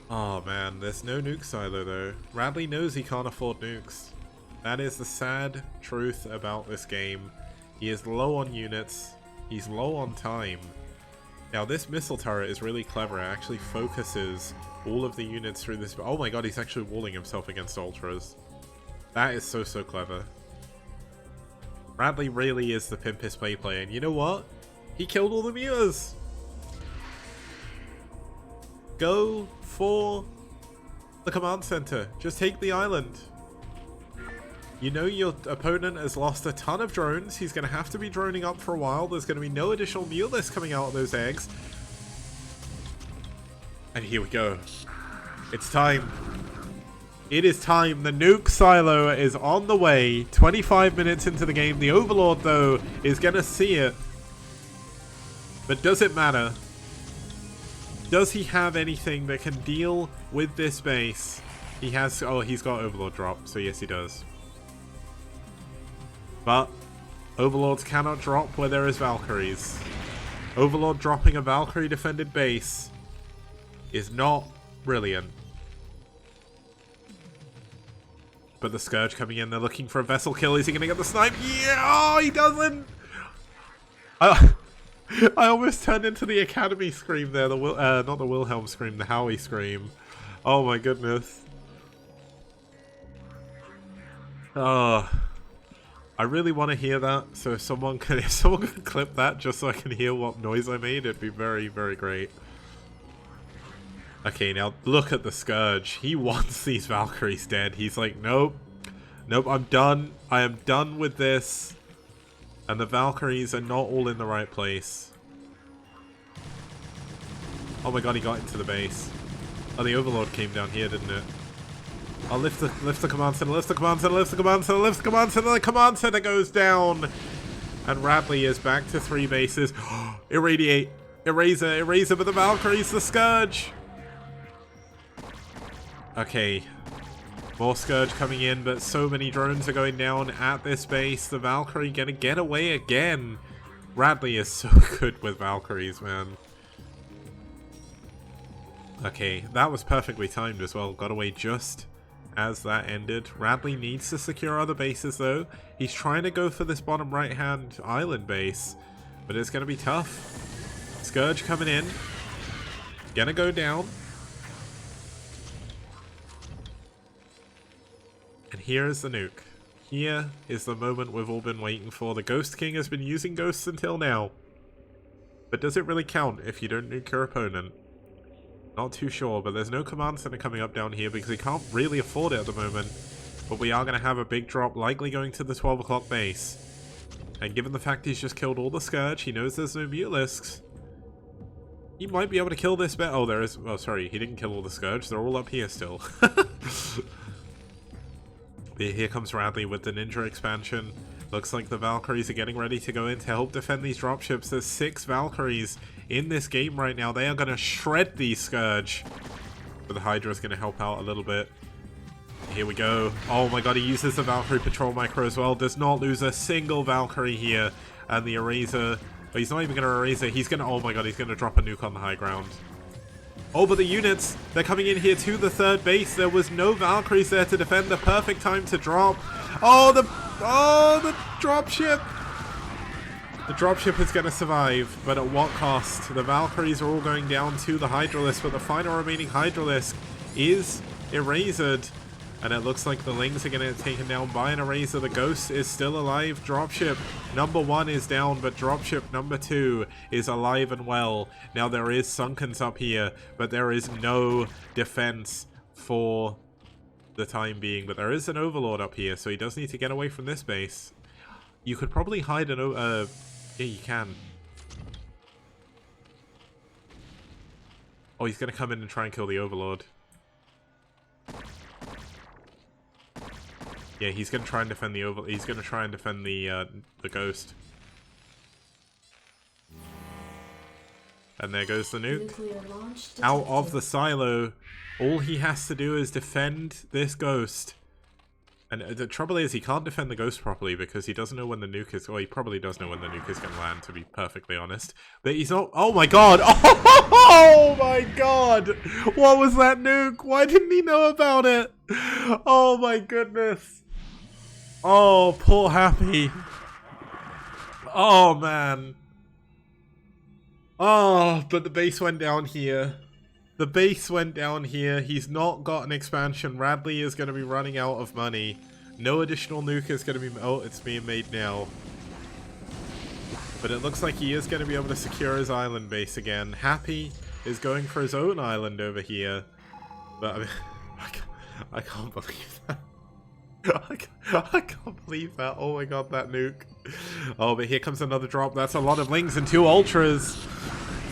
Oh man, there's no nuke silo though. Radley knows he can't afford nukes. That is the sad truth about this game. He is low on units. He's low on time. Now this missile turret is really clever. It actually focuses all of the units through this. Oh my god, he's actually walling himself against ultras. That is so clever. Radley really is the pimpest play player, and you know what? He killed all the mutas. Go for the command center. Just take the island. You know your opponent has lost a ton of drones. He's going to have to be droning up for a while. There's going to be no additional mutalisks coming out of those eggs. And here we go. It's time. It is time. The nuke silo is on the way. 25 minutes into the game. The Overlord, though, is going to see it. But does it matter? Does he have anything that can deal with this base? He has... Oh, he's got Overlord drop. So yes, he does. But Overlords cannot drop where there is Valkyries. Overlord dropping a Valkyrie defended base is not brilliant. But the Scourge coming in, they're looking for a vessel kill. Is he going to get the snipe? Yeah! Oh, he doesn't! I almost turned into the Academy scream there. Not the Wilhelm scream, the Howie scream. Oh my goodness. Oh... I really want to hear that, so if someone can clip that just so I can hear what noise I made, it'd be very great. Okay, now look at the Scourge. He wants these Valkyries dead. He's like, nope. Nope, I'm done. I am done with this. And the Valkyries are not all in the right place. Oh my god, he got into the base. Oh, the Overlord came down here, didn't it? Oh, lift the command center, lift the command center, lift the command center, lift the command center, the command center goes down! And Radley is back to 3 bases. Irradiate, Eraser, but the Valkyries, the Scourge! Okay. More Scourge coming in, but so many drones are going down at this base. The Valkyrie gonna get away again. Radley is so good with Valkyries, man. Okay, that was perfectly timed as well. Got away just as that ended. Radley needs to secure other bases though. He's trying to go for this bottom right hand island base, but it's going to be tough. Scourge coming in. Gonna go down. And here is the nuke. Here is the moment we've all been waiting for. The Ghost King has been using ghosts until now. But does it really count if you don't nuke your opponent? Not too sure, but there's no command center coming up down here because he can't really afford it at the moment. But we are going to have a big drop, likely going to the 12 o'clock base. And given the fact he's just killed all the Scourge, he knows there's no Mutalisks. He might be able to kill this bit. Oh, there is... Oh, sorry, he didn't kill all the Scourge. They're all up here still. Here comes Radley with the Ninja expansion. Looks like the Valkyries are getting ready to go in to help defend these dropships. There's 6 Valkyries in this game right now. They are going to shred these Scourge. But the Hydra is going to help out a little bit. Here we go. Oh my god, he uses the Valkyrie Patrol Micro as well. Does not lose a single Valkyrie here. And the Eraser... Oh, he's not even going to Eraser. He's going to... Oh my god, he's going to drop a nuke on the high ground. Oh, but the units, they're coming in here to the 3rd base. There was no Valkyries there to defend. The perfect time to drop. Oh, the dropship. The dropship is going to survive, but at what cost? The Valkyries are all going down to the Hydralisk, but the final remaining Hydralisk is Erasered. And it looks like the Lings are going to get taken down by an Eraser. The Ghost is still alive. Dropship number 1 is down, but Dropship number 2 is alive and well. Now there is Sunkens up here, but there is no defense for the time being. But there is an Overlord up here, so he does need to get away from this base. You could probably hide an yeah, you can. Oh, he's going to come in and try and kill the Overlord. Yeah, he's going to try and defend the He's going to try and defend the Ghost. And there goes the nuke. Out of the silo. All he has to do is defend this Ghost. And the trouble is, he can't defend the Ghost properly because he doesn't know when the nuke is... Well, he probably does know when the nuke is going to land, to be perfectly honest. But he's not... Oh my god! Oh my god! What was that nuke? Why didn't he know about it? Oh my goodness. Oh, poor Happy. Oh, man. Oh, but the base went down here. The base went down here. He's not got an expansion. Radley is going to be running out of money. No additional nuke is going to be... Oh, it's being made now. But it looks like he is going to be able to secure his island base again. Happy is going for his own island over here. But I mean, I can't believe that. I can't believe that. Oh my god, that nuke. Oh, but here comes another drop. That's a lot of Lings and 2 Ultras.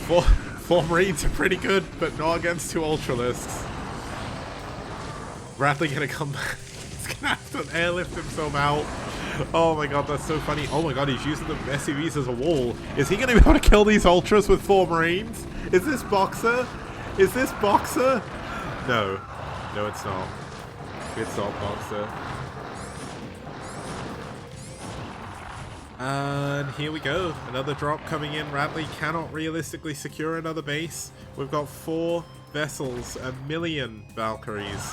Four Marines are pretty good, but not against 2 Ultralisks. Radley gonna come back. He's gonna have to airlift himself out. Oh my god, that's so funny. Oh my god, he's using the SUVs as a wall. Is he gonna be able to kill these Ultras with 4 Marines? Is this Boxer? Is this Boxer? No. No, it's not. It's not Boxer. And here we go. Another drop coming in. Radley cannot realistically secure another base. We've got 4 vessels, 1,000,000 Valkyries.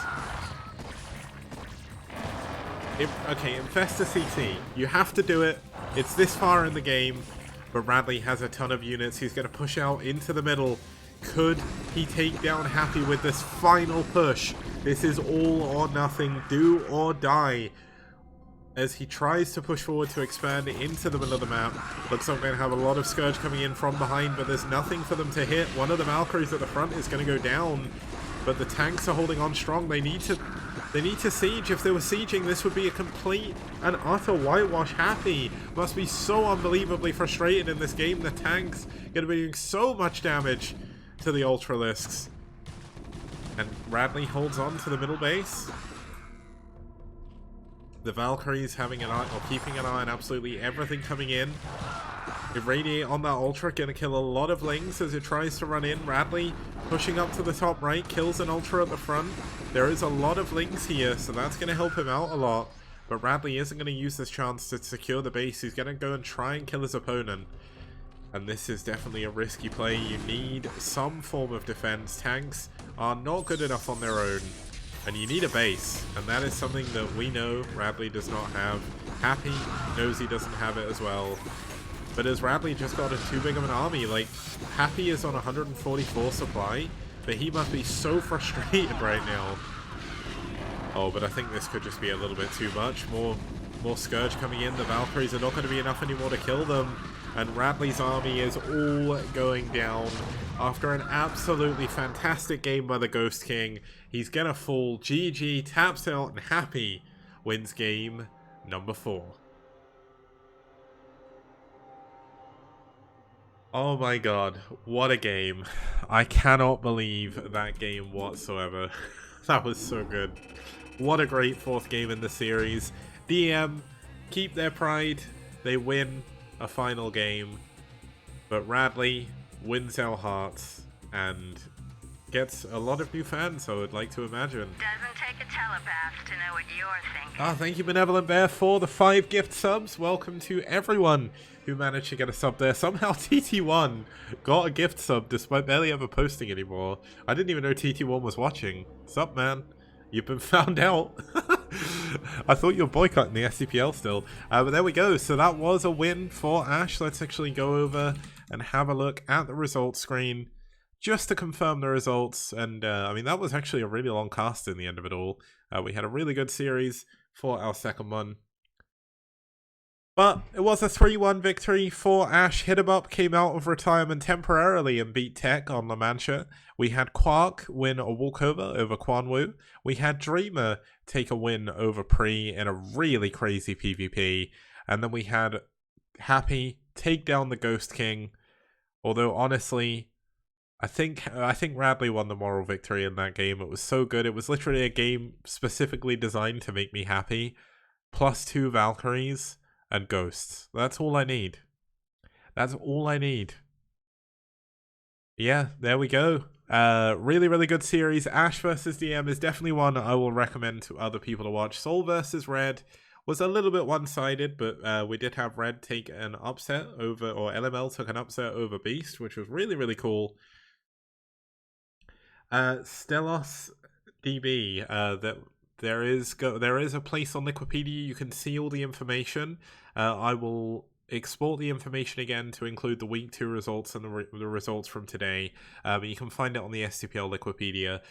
Okay, infest a CT. You have to do it. It's this far in the game, but Radley has a ton of units. He's going to push out into the middle. Could he take down Happy with this final push? This is all or nothing. Do or die. As he tries to push forward to expand into the middle of the map. Looks like we're going to have a lot of Scourge coming in from behind, but there's nothing for them to hit. One of the Valkyries at the front is going to go down, but the tanks are holding on strong. They need to siege. If they were sieging, this would be a complete and utter whitewash. Happy must be so unbelievably frustrated in this game. The tanks going to be doing so much damage to the Ultralisks. And Radley holds on to the middle base. The Valkyries having an eye, or keeping an eye on absolutely everything coming in. Irradiate on that Ultra, gonna kill a lot of Lings as it tries to run in. Radley pushing up to the top right, kills an Ultra at the front. There is a lot of Lings here, so that's gonna help him out a lot. But Radley isn't gonna use this chance to secure the base. He's gonna go and try and kill his opponent. And this is definitely a risky play. You need some form of defense. Tanks are not good enough on their own. And you need a base, and that is something that we know Radley does not have. Happy knows he doesn't have it as well. But has Radley just got too big of an army? Like, Happy is on 144 supply, but he must be so frustrated right now. Oh, but I think this could just be a little bit too much. More Scourge coming in. The Valkyries are not going to be enough anymore to kill them. And Radley's army is all going down. After an absolutely fantastic game by the Ghost King, he's gonna fall. GG, taps out, and Happy wins game number 4. Oh my god, what a game. I cannot believe that game whatsoever. That was so good. What a great 4th game in the series. DM keep their pride. They win a final game. But Radley wins our hearts and gets a lot of new fans, I would like to imagine. Doesn't take a telepath to know what you're thinking. Ah, thank you, Benevolent Bear, for the 5 gift subs. Welcome to everyone who managed to get a sub there. Somehow TT1 got a gift sub despite barely ever posting anymore. I didn't even know TT1 was watching. Sup, man? You've been found out. I thought you were boycotting the STPL still. But there we go. So that was a win for aSh. Let's actually go over and have a look at the results screen just to confirm the results. And I mean, that was actually a really long cast in the end of it all. We had a really good series for our second one. But it was a 3-1 victory for aSh. Hit 'em Up came out of retirement temporarily and beat Tech on La Mancha. We had Quark win a walkover over Quanwu. We had Dreamer take a win over Pre in a really crazy PvP. And then we had Happy take down the Ghost King. Although honestly, I think Radley won the moral victory in that game. It was so good. It was literally a game specifically designed to make me happy. +2 Valkyries and Ghosts. That's all I need. That's all I need. Yeah, there we go. Really, really good series. aSh versus DM is definitely one I will recommend to other people to watch. Soul versus Red was a little bit one-sided, but we did have Red take an upset over, or LML took an upset over Beast, which was really, really cool. Stelos DB, that there is a place on Liquipedia you can see all the information. I will export the information again to include the week 2 results and the results from today, but you can find it on the STPL Liquipedia.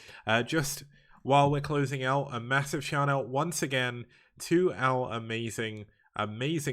Just while we're closing out, a massive shout out once again to our amazing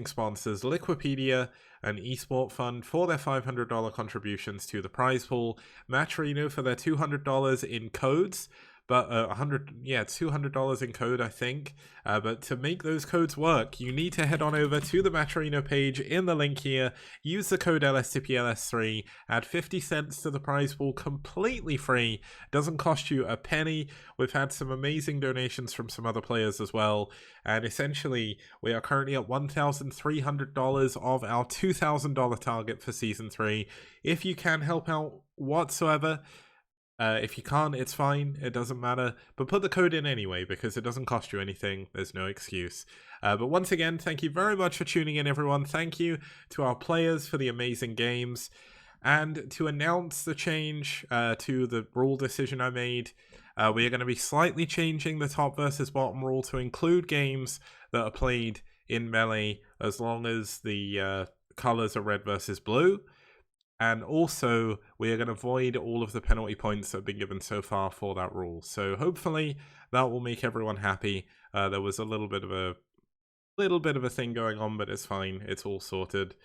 sponsors, Liquipedia and Esport Fund, for their $500 contributions to the prize pool, Matcherino for their $200 in codes, but $200 in code, I think. But to make those codes work, you need to head on over to the Matcherino page in the link here, use the code LSTPLS3, add 50 cents to the prize pool completely free, doesn't cost you a penny. We've had some amazing donations from some other players as well, and essentially we are currently at $1,300 of our $2,000 target for Season 3. If you can help out whatsoever, if you can't, it's fine. It doesn't matter. But put the code in anyway, because it doesn't cost you anything. There's no excuse. But once again, thank you very much for tuning in, everyone. Thank you to our players for the amazing games. And to announce the change to the rule decision I made, we are going to be slightly changing the top versus bottom rule to include games that are played in Melee, as long as the colors are red versus blue. And also, we are going to void all of the penalty points that have been given so far for that rule. So hopefully that will make everyone happy. There was a little bit of a thing going on, but it's fine. It's all sorted.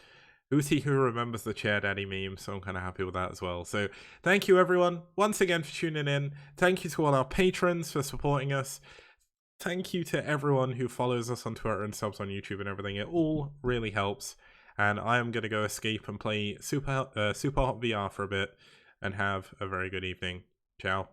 Hootie who remembers the Chair Daddy meme, so I'm kind of happy with that as well. So thank you everyone once again for tuning in. Thank you to all our patrons for supporting us. Thank you to everyone who follows us on Twitter and subs on YouTube and everything. It all really helps. And I am going to go escape and play Super Hot VR for a bit and have a very good evening. Ciao.